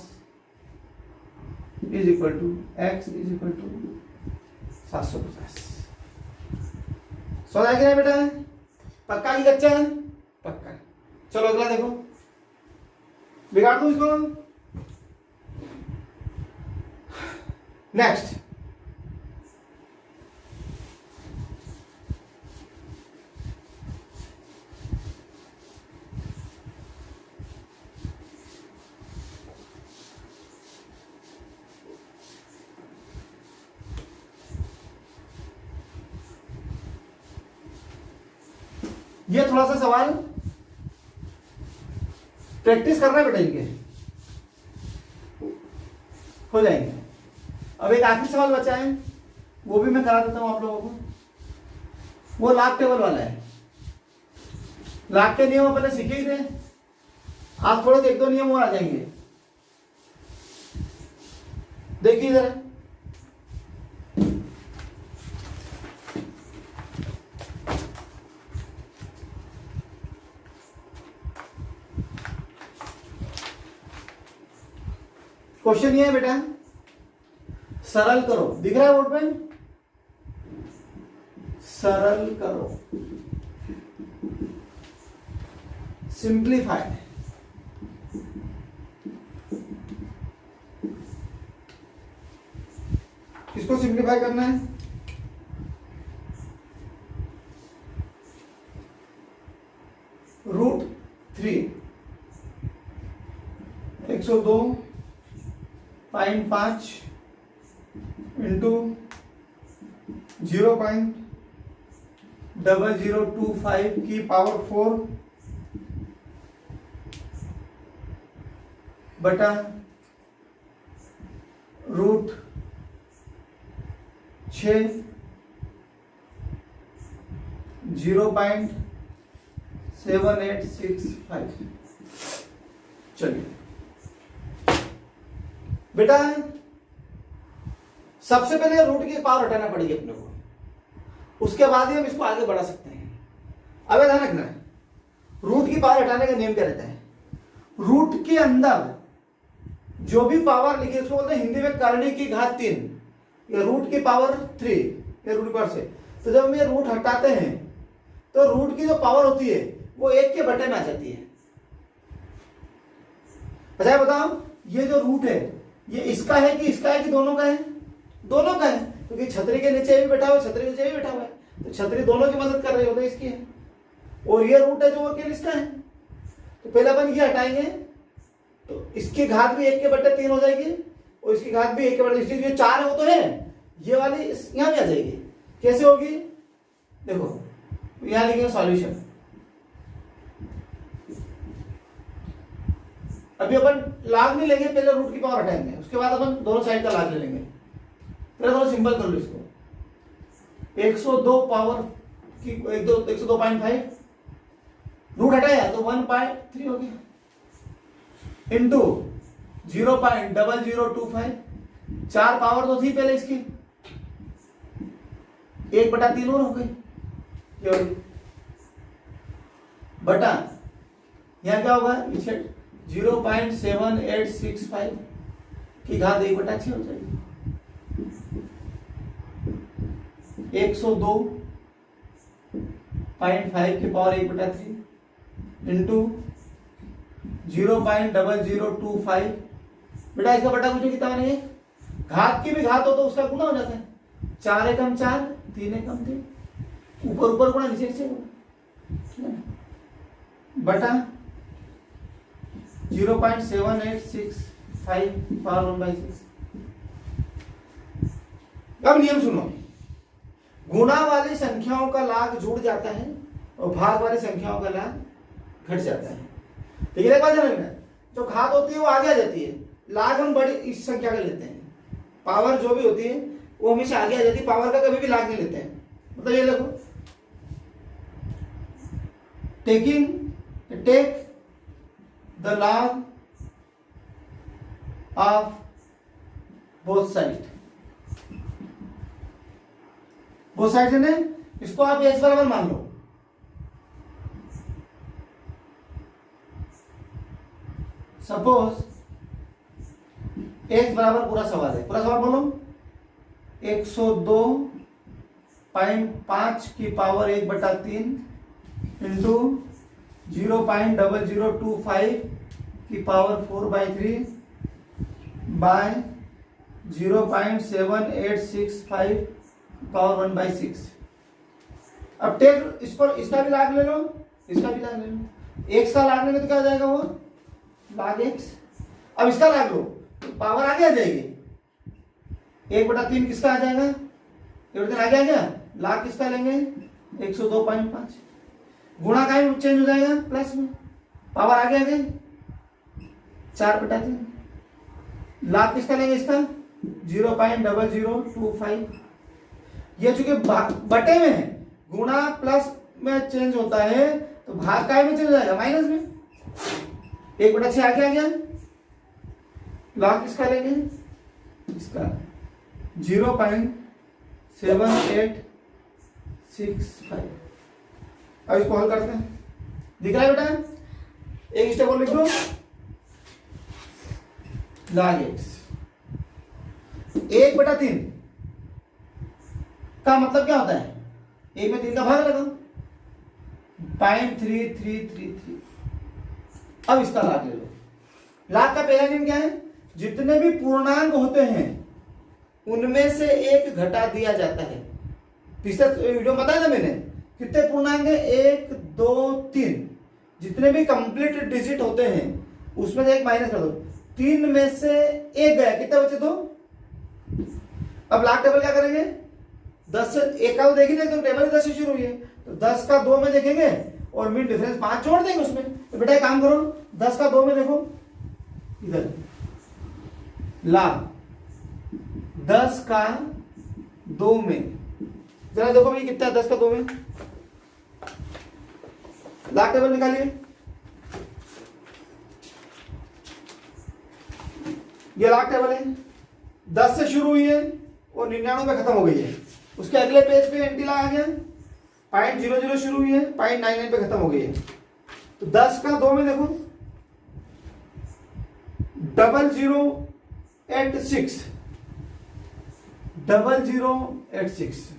is equal to X is equal to 750। समझ आ गया बेटा, पक्का की कच्चा है, पक्का। चलो अगला देखो, बिगाड़ दूं इसको। नेक्स्ट ये थोड़ा सा सवाल प्रैक्टिस करना है बेटा, इनके हो जाएंगे। अब एक आखिरी सवाल बचा है, वो भी मैं करा देता हूं आप लोगों को। वो लाग टेबल वाला है। लाग के नियम पहले सीखे ही थे, आज थोड़े से 1-2 नियम और आ जाएंगे। देखिए जरा, क्वेश्चन ये है बेटा, सरल करो, दिख रहा है बोर्ड पे, सरल करो, सिंप्लीफाई। किसको सिंप्लीफाई करना है? √3 102.5 इंटू 0.0025 की पावर 4 बटा √6 0.7865। चलिए बेटा, सबसे पहले रूट की पावर हटाना पड़ेगी अपने को, उसके बाद ही हम इसको आगे बढ़ा सकते हैं। अब ध्यान रखना है, रूट की पावर हटाने का नियम क्या रहता है? रूट के अंदर जो भी पावर लिखी है उसको बोलते हैं हिंदी में करणी की घात 3 या रूट की पावर 3 या रूट की पावर से। तो जब हम ये रूट हटाते हैं तो रूट की जो पावर होती है वो 1 के बटे में आ जाती है। अच्छा बताओ, ये जो रूट है ये इसका है कि इसका है कि दोनों का है? दोनों का है, क्योंकि छतरी के नीचे भी बैठा हुआ है, छतरी के नीचे भी बैठा हुआ है, तो छतरी दोनों की मदद कर रही है, तो इसकी है। और ये रूट है जो अकेले इसका है, तो पहले अपन ये हटाएंगे तो इसकी घात भी 1 के बटे 3 हो जाएगी और इसकी घात भी 1 के बटे, इसलिए जो 4 है वो तो है, ये वाली यहां भी आ जाएगी। कैसे होगी? देखो यहां लिखेंगे सॉल्यूशन। अभी अपन लाग नहीं लेंगे, पहले रूट की पावर हटाएंगे, उसके बाद अपन दोनों साइड का लाग ले लेंगे। पहले थोड़ा सिंपल कर लो इसको। 102 पावर की 102.5 रूट हटाया तो 1.3 हो गया इंटू 0.0025। 4 पावर तो थी पहले इसकी, 1/3 और हो गई बटा यहां क्या होगा? 0.7865 की घात 1/6 हो जाएगी। 102.5 की पावर 1/3 इंटू 0.0025। बेटा इसका बटा कुछ कितना नहीं है, घात की भी घात हो तो उसका गुना हो जाता है। 4 एकम 4, 3 एकम 3, ऊपर ऊपर गुणा, नीचे नीचे गुणा बटा 0.7865 पावर 1/6। अब नियम सुनो, गुणा वाली संख्याओं का लाग जुड़ जाता है और भाग वाली संख्याओं का लाग घट जाता है। लेकिन एक बात ध्यान रखना, जो घात होती है वो आगे आ जाती है, लाग हम बड़ी इस संख्या का लेते हैं। पावर जो भी होती है वो हमेशा आगे आ जाती है, पावर का कभी भी लाग नहीं लेते हैं। मतलब ये देखो, take the log of both sides है ना, इसको आप x बराबर मान लो। सपोज x बराबर पूरा सवाल है, पूरा सवाल बोलो। 102.5 की पावर 1/3 इंटू 0.0025 की पावर 4/3 बाय 0.7865 पावर 1/6। अब टेक इस पर इसका भी लाग ले लो, इसका भी लाग ले लो। x का लाग लेंगे तो क्या हो जाएगा? वो लाग x। अब इसका लाग लो तो पावर आगे आ जाएगी, 1/3 किसका आ जाएगा? आगे आ गया। लाग किसका लेंगे? 102.5 गुणा का ही चेंज हो जाएगा प्लस में, पावर आगे आ गई 4/3। लाभ किसका लेंगे? इसका 0.0025। ये चूंकि बटे में है, गुणा प्लस में चेंज होता है तो भाग का में चेंज हो जाएगा माइनस में, 1/6 आगे आ गया। लाभ किसका लेंगे? इसका 0.7865। अब इसको हल करते हैं। दिख रहा है बेटा? एक स्टेप और लिख लो, log x 1/3 का मतलब क्या होता है? 1/3 का भाग लगाओ, 0.3333। अब इसका लाग ले लो। लाग का पहला नियम क्या है? जितने भी पूर्णांक होते हैं उनमें से एक घटा दिया जाता है। पिछले वीडियो में बताया था मैंने, कितने पूर्णांक है? 1 2 3। जितने भी कंप्लीट डिजिट होते हैं उसमें से एक माइनस कर दो। 3 में से एक गया, कितने बचे? 2। अब लाग टेबल क्या करेंगे? 10 से एक का देखेंगे तो टेबल 10 से शुरू हुई है, तो 10 का 2 में देखेंगे और मिड डिफरेंस 5 जोड़ देंगे उसमें। तो बेटा एक काम करो, 10 का 2 में देखो, इधर लाग 10 का 2 में, जरा देखो भाई कितना है 10 का 2 में। लाग टेबल निकालिए। ये लाग टेबल है, 10 से शुरू हुई है और 99 पे खत्म हो गई है। उसके अगले पेज पे एंटी लाग आ गया, 0.00 शुरू हुई है, 0.99 पे खत्म हो गई है। तो 10 का 2 में देखो 0086, 0086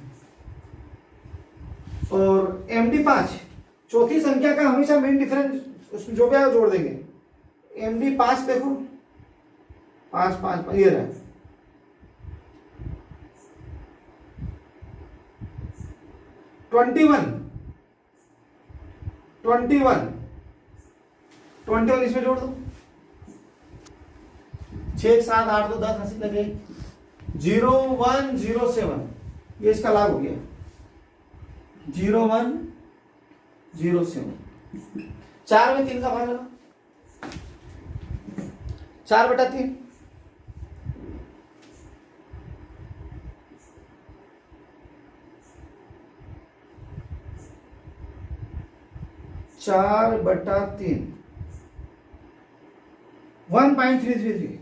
और MD5 चौथी संख्या का हमेशा मेन डिफरेंस उसमें जो भी है जोड़ देंगे। MD5 देखो 5 ये रहा, 21 इसमें जोड़ दो। 6 7 8 2 10 80 लगे 0107, ये इसका लाभ हो गया 0107। 4 में 3 का भाग लगा, 4/3। चार बटा 3 1.333।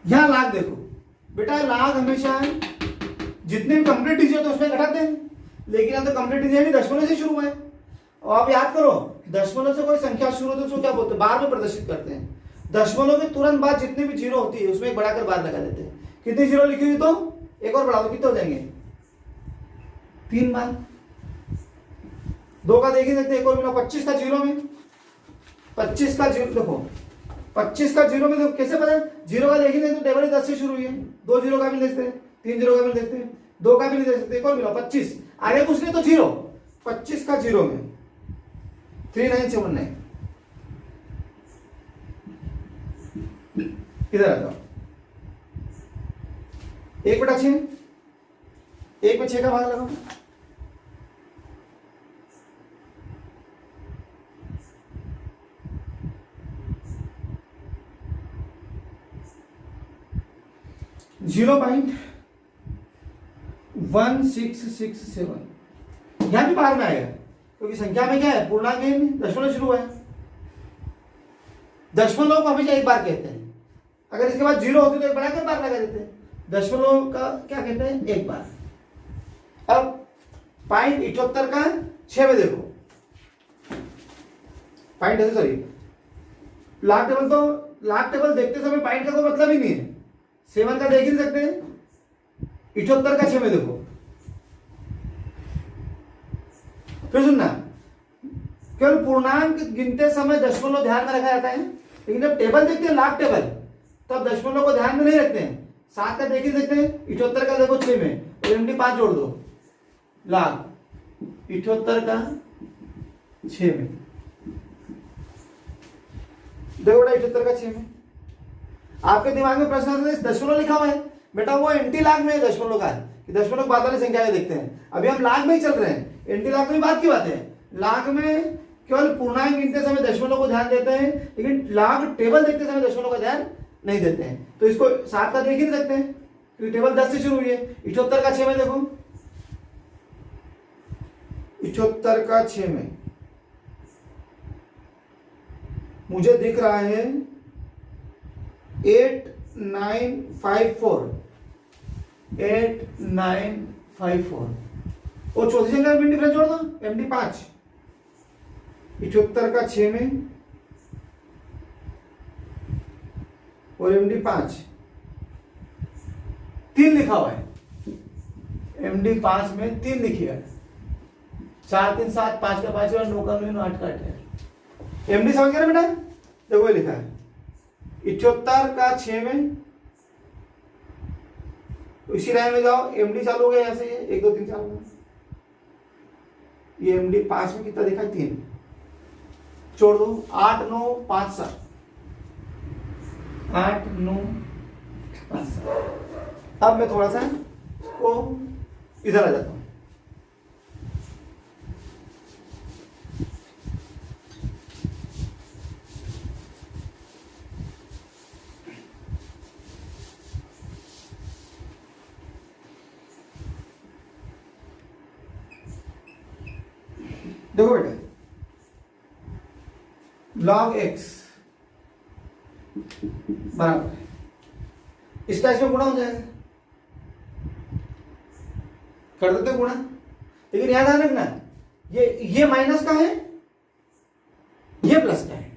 यहां लाग देखो बेटा, लाग हमेशा जितने भी कंप्लीट डिजिट होते हैं उसमें घटाते हैं, लेकिन अब तो कंप्लीट डिजिट नहीं, दशमलव से शुरू है। और आप याद करो, दशमलव से कोई संख्या शुरू होती है उसको क्या बोलते हैं? बार में प्रदर्शित करते हैं। दशमलव के तुरंत बाद जितनी भी जीरो होती है उसमें एक बढ़ाकर बार लगा देते हैं। कितनी जीरो लिखी हुई तो एक और बढ़ा दो, कितने हो जाएंगे? 3 बार। 2 का देख ही सकते हैं, एक और मिला 25 का 0 में, 25 का 0 देखो, 25 का 0 में देखो कैसे पता है? 0 का देख ही सकते, टेबल 10 से शुरू हुई है, 2 0 का भी देखते हैं, 3 0 का भी देखते हैं, 2 का भी नहीं देख सकते, एक और मिला 25, आगे कुछ नहीं तो 0। 25 का 0 में 3979। इधर आ जाओ, 1/6, 1 में 6 का भाग लगाओ, 0.1667। यहां भी बाहर में आएगा क्योंकि संख्या में क्या है? पूर्णांक है, दशमलव शुरू है। दशमलव को हमेशा एक बार कहते हैं, अगर इसके बाद 0 होती तो एक बढ़ाकर बार लगा देते हैं। दशमलव का क्या कहते हैं? एक बार। अब 0.78 का 6 में देखो, लाग टेबल, तो लाग टेबल देखते समय पॉइंट का कोई मतलब ही नहीं है। 7 का देख ही नहीं सकते, 78 का 6 में देखो। फिर सुनना, केवल पूर्णांक गिनते समय दशमलव ध्यान में रखा जाता है, लेकिन जब टेबल देखते हैं लाग टेबल तब दशमलव को ध्यान में नहीं रखते हैं। 7 का देख ही सकते हैं, 78 का देखो 6 में, और MD5 जोड़ दो, लाग 78 का 6 में देखो, 78 का 6 में। आपके दिमाग में प्रश्न आता है दशमलव लिखा हुआ है बेटा, वो एंटी लाग में दशमलव का है कि दशमलव बाद वाली संख्या में देखते हैं। अभी हम लाग में ही चल रहे हैं, एंटी लाग में बात की बात है। लाग में केवल पूर्णांक गिनते समय दशमलव को ध्यान देते हैं, लेकिन लाग टेबल देखते समय दशमलव का ध्यान नहीं देते हैं। तो इसको 7 का देख ही नहीं सकते हैं क्योंकि टेबल 10 से शुरू हुई है। 78 का 6 में देखो, 78 का 6 में मुझे दिख रहा है 8954, 8954 और चौथी संख्या में डिफरेंस जोड़ दो, MD5। 78 का 6 में और MD5 3 लिखा हुआ है, MD5 में 3 लिखिएगा, 4 3 7 5 का 5 और 9 का 9 8 का 8 है। MD समझ गया ना बेटा, देखो ये लिखा है 78 का 6 में, तो इसी लाइन में जाओ, MD चालू हो गया यहाँ से, 1 2 3 4 में, ये MD5 में कितना दिखा है 3, छोड़ दो, 8 9 5 7, 8 9 5 7। अब मैं थोड़ा सा इसको इधर आ जाता हूं, देखो बेटा, log x बराबर इसका इसमें गुणा हो जाएगा, कर देते गुणा, लेकिन याद ध्यान रखना ये माइनस का है, ये प्लस का है,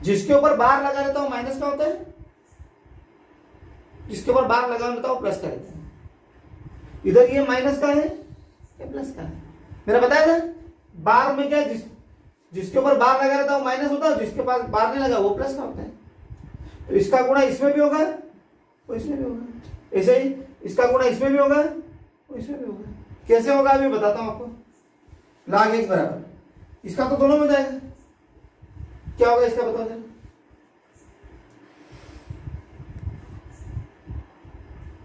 जिसके ऊपर बार लगा रहता है वो माइनस का होता है, जिसके ऊपर बार लगा रहता है वो प्लस का रहता है। इधर ये माइनस का है, ये प्लस का है, मेरा बताया था बार में क्या है, जिसके ऊपर बार लगा रहता है वो माइनस होता है, जिसके पास बार नहीं लगा वो प्लस का होता है। तो इसका गुणा इसमें भी होगा और इसमें भी होगा, ऐसे ही इसका गुणा इसमें भी होगा और इसमें भी होगा। कैसे होगा अभी बताता हूं आपको। log x बराबर, इसका तो दोनों में जाएगा, क्या होगा इसका बताओ जरा,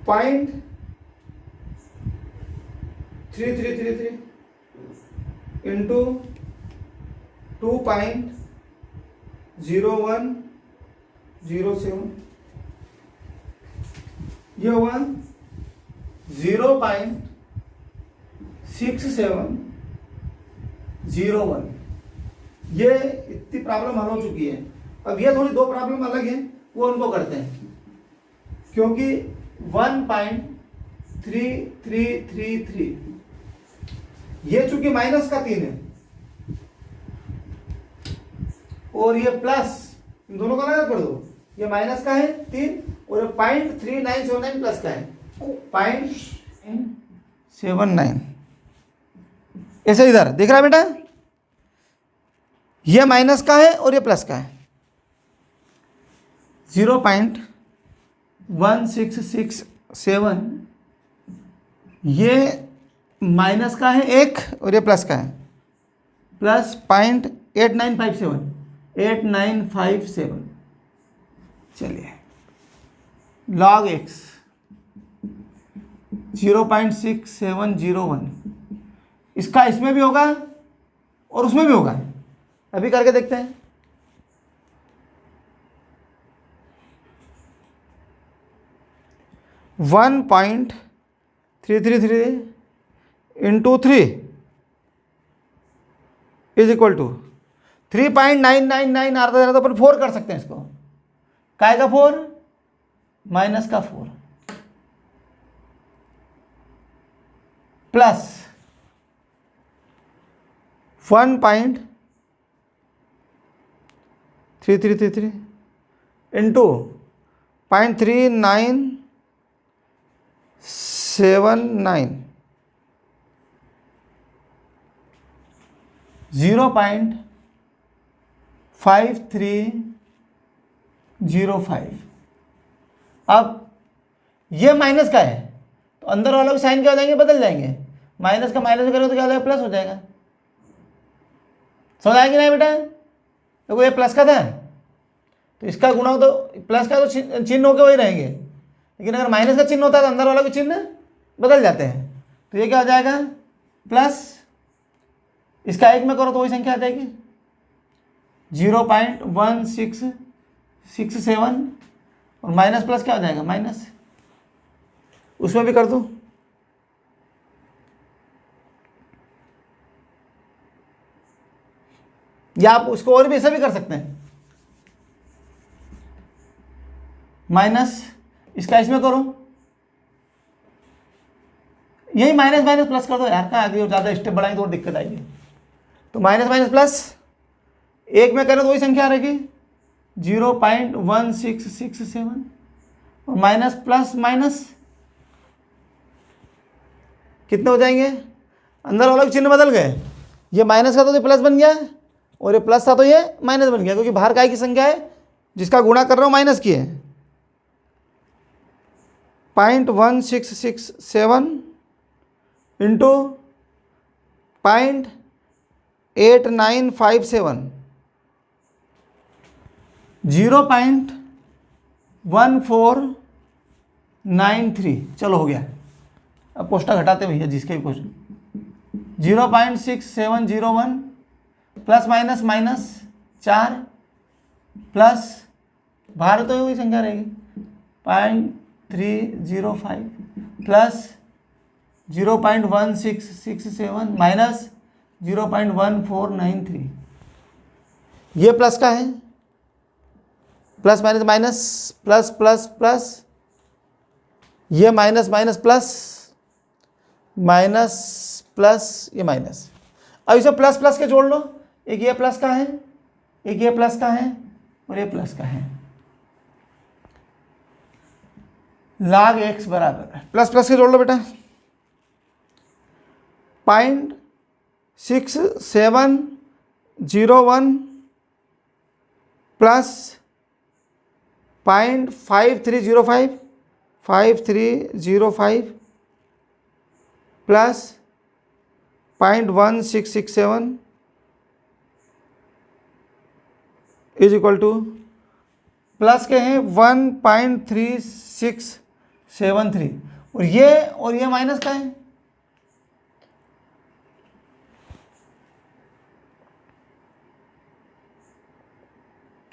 पॉइंट 3333 इंटू 2.0107, ये हुआ 0.6701। ये इतनी प्रॉब्लम हल हो चुकी है। अब ये थोड़ी 2 प्रॉब्लम अलग है, वो उनको करते हैं, क्योंकि 1.3333 ये चूंकि माइनस का 3 है और ये प्लस, इन दोनों का अलग कर दो, ये माइनस का है 3 और ये 0.3979 प्लस का है 0.79। ऐसे इधर देख रहा है बेटा, ये माइनस का है और ये प्लस का है, 0.1667, ये माइनस का है 1 और ये प्लस का है, प्लस 0.8957। चलिए log x 0.6701, इसका इसमें भी होगा और उसमें भी होगा, अभी करके देखते हैं। One 1.333 into 3 is equal to 3.999 आता तो अपन 4 कर सकते हैं इसको, काय का 4 माइनस का 4 प्लस 1.3333 इंटू 0.3979 0.5305। अब ये माइनस का है तो अंदर वालों के साइन क्या हो जाएंगे, बदल जाएंगे, माइनस का माइनस करोगे तो क्या हो जाएगा, प्लस हो जाएगा। समझ आएगी नहीं बेटा, देखो ये प्लस का था तो इसका गुणा हो तो प्लस का तो चिन्ह होके वही रहेंगे, लेकिन अगर माइनस का चिन्ह होता है तो अंदर वालों के चिन्ह बदल जाते हैं। तो ये क्या हो जाएगा, प्लस इसका 1 में करो तो वही संख्या आ जाएगी 0.1667 और माइनस प्लस क्या हो जाएगा, माइनस, उसमें भी कर दो। या आप उसको और भी ऐसा भी कर सकते हैं, माइनस इसका इसमें करो, यही माइनस माइनस प्लस कर दो यार, कहाँ आगे और ज़्यादा स्टेप बढ़ाएंगे तो और दिक्कत आएगी। तो माइनस माइनस प्लस 1 में करें तो वही संख्या रहेगी 0.1667 और माइनस प्लस माइनस कितने हो जाएंगे, अंदर वाला चिन्ह बदल गए, ये माइनस का तो ये प्लस बन गया और ये प्लस था तो ये माइनस बन गया, क्योंकि बाहर काय की संख्या है जिसका गुणा कर रहा हूँ माइनस की है। 0.1667 इंटू 0.8957 0.1493। चलो हो गया। अब पोस्टा घटाते भैया जिसके भी question. 0.6701 plus minus minus 4 plus बाहर तो वही संख्या रहेगी 0.305 प्लस 0.1667 माइनस 0.1493। ये प्लस का है, plus minus minus plus plus plus, ये minus minus plus minus plus ये माइनस। अब इसे प्लस प्लस के जोड़ लो, एक ये प्लस का है, एक ये प्लस का है और ये प्लस का है। log x बराबर प्लस प्लस के जोड़ लो बेटा 0.6701 plus 5305 plus 0.1667 is equal two plus के हैं 1.3673 और ये माइनस का है।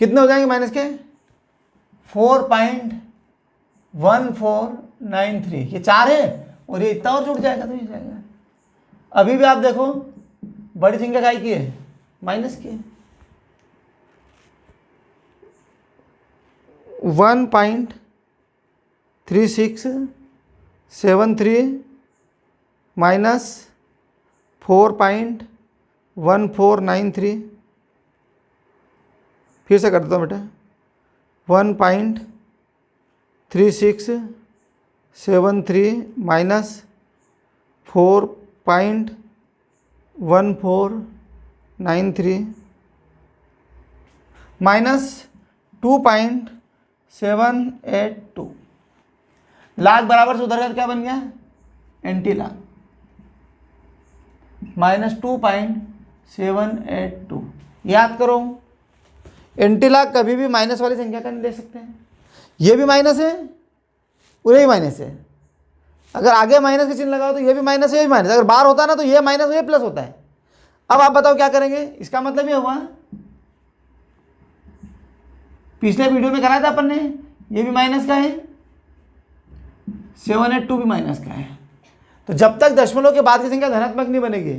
कितने हो जाएंगे माइनस के 4.1493। ये 4 है और ये इतना और जुड़ जाएगा तो ये जाएगा। अभी भी आप देखो बड़ी संख्या काय की है, माइनस की है। 1.3673 माइनस 4.1493। फिर से कर देता हूँ बेटा 1.3673 माइनस 4.1493 माइनस 2.782। लाख बराबर से उधर का क्या बन गया, एंटी लाख माइनस 2.782। याद करो एंटी लाख कभी भी माइनस वाली संख्या का नहीं ले सकते हैं। ये भी माइनस है और ये भी माइनस है। अगर आगे माइनस का चिन्ह लगाओ तो ये भी माइनस है, ये भी माइनस। अगर बाहर होता ना तो ये माइनस और ये प्लस होता है। अब आप बताओ क्या करेंगे, इसका मतलब ये हुआ पिछले वीडियो में कराया था अपन ने, ये भी माइनस का है, 782 भी माइनस का है। तो जब तक दशमलव के बाद की संख्या धनात्मक नहीं बनेगी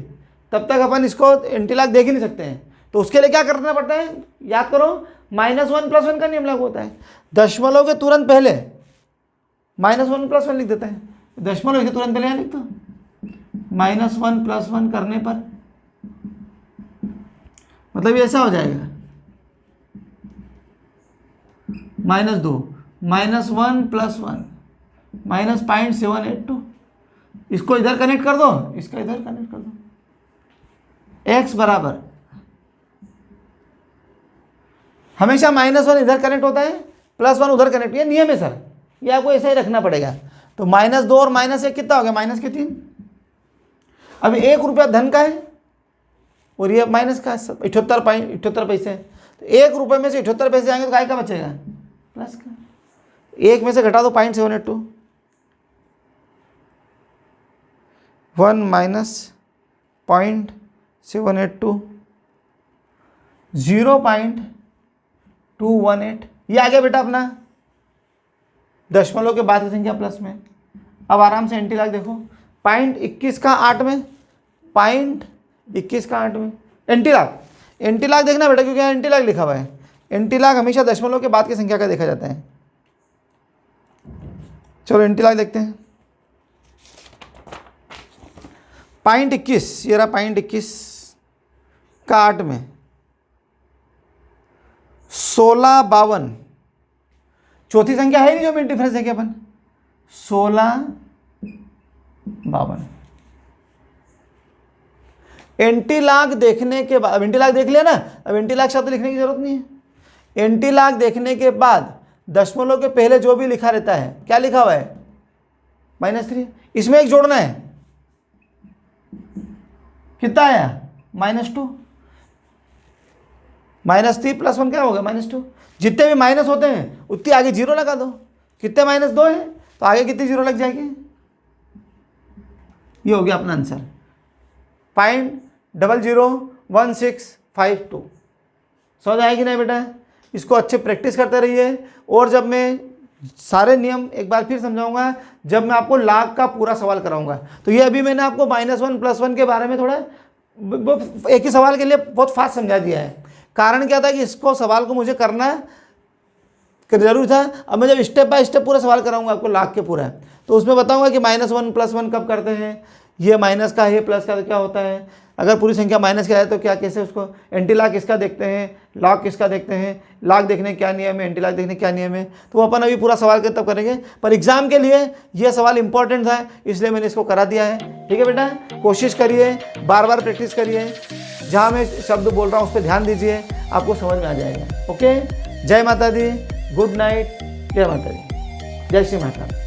तब तक अपन इसको एंटी लाख देख ही नहीं सकते हैं। तो उसके लिए क्या करना पड़ता है, याद करो -1 + 1 का नियम लागू होता है। दशमलव के तुरंत पहले -1 + 1 लिख देता है। दशमलव के तुरंत पहले लिख दो -1 + 1 करने पर मतलब ये ऐसा हो जाएगा -2 -1 + 1 -0.782। इसको इधर कनेक्ट कर दो, इसका इधर कनेक्ट कर दो। x बराबर हमेशा -1 इधर कनेक्ट होता है, +1 उधर कनेक्ट। ये नियम है सर, ये आपको ऐसा ही रखना पड़ेगा। तो -2 और -1 कितना हो गया, -3। अभी 1 रुपया धन का है और ये माइनस का 78 पैसे। तो 1 रुपये में से 78 पैसे आएंगे तो काय का बचेगा, प्लस का। 1 में से घटा दो 0.782, 1 - 0.782 0.218। ये आ गया बेटा अपना दशमलव के बाद की संख्या प्लस में। अब आराम से एंटी लाख देखो 0.21 का 8 में, 0.21 का 8 में एंटी लाख देखना बेटा, क्योंकि यहाँ एंटी लाख लिखा हुआ है। एंटी लाख हमेशा दशमलव के बाद की संख्या का देखा जाता है। चलो एंटी लाख देखते हैं। 0.21 ये रहा, 0.21 का 8 में 16 52, चौथी संख्या है नहीं जो मिनट डिफरेंस देंगे अपन, 16 52। एंटीलॉग देखने के बाद, अब एंटीलॉग देख लिया ना, अब एंटीलॉग शब्द लिखने की जरूरत नहीं है। एंटीलॉग देखने के बाद दशमलव के पहले जो भी लिखा रहता है, क्या लिखा हुआ है, -3, इसमें एक जोड़ना है, कितना आया, -2, -3 + 1 क्या हो गया, -2। जितने भी माइनस होते हैं उतनी आगे जीरो लगा दो, कितने -2 है तो आगे कितनी जीरो लग जाएगी, ये हो गया अपना आंसर 0.001652। समझ आएगी नहीं बेटा, इसको अच्छे प्रैक्टिस करते रहिए। और जब मैं सारे नियम एक बार फिर समझाऊंगा, जब मैं आपको लाख का पूरा सवाल कराऊंगा, तो ये अभी मैंने आपको -1 + 1 के बारे में थोड़ा एक ही सवाल के लिए बहुत फास्ट समझा दिया है। कारण क्या था कि इसको सवाल को मुझे करना जरूर था। अब मैं जब स्टेप बाय स्टेप पूरा सवाल कराऊंगा आपको लाख के पूरा, तो उसमें बताऊंगा कि -1 + 1 कब करते हैं, ये माइनस का है, प्लस का तो क्या होता है, अगर पूरी संख्या माइनस की है तो क्या, कैसे उसको, एंटीलॉग किसका देखते हैं, लॉग किसका देखते हैं, लॉग देखने क्या नियम है, एंटीलॉग देखने क्या नियम है, तो वो अपन अभी पूरा सवाल के तब करेंगे। पर एग्जाम के लिए ये सवाल इंपॉर्टेंट था, इसलिए मैंने इसको करा दिया है। ठीक है बेटा, कोशिश करिए, बार बार प्रैक्टिस करिए, जहाँ मैं शब्द बोल रहा हूँ उस पर ध्यान दीजिए, आपको समझ में आ जाएगा। ओके, जय माता दी, गुड नाइट, जय माता दी, जय श्री माता।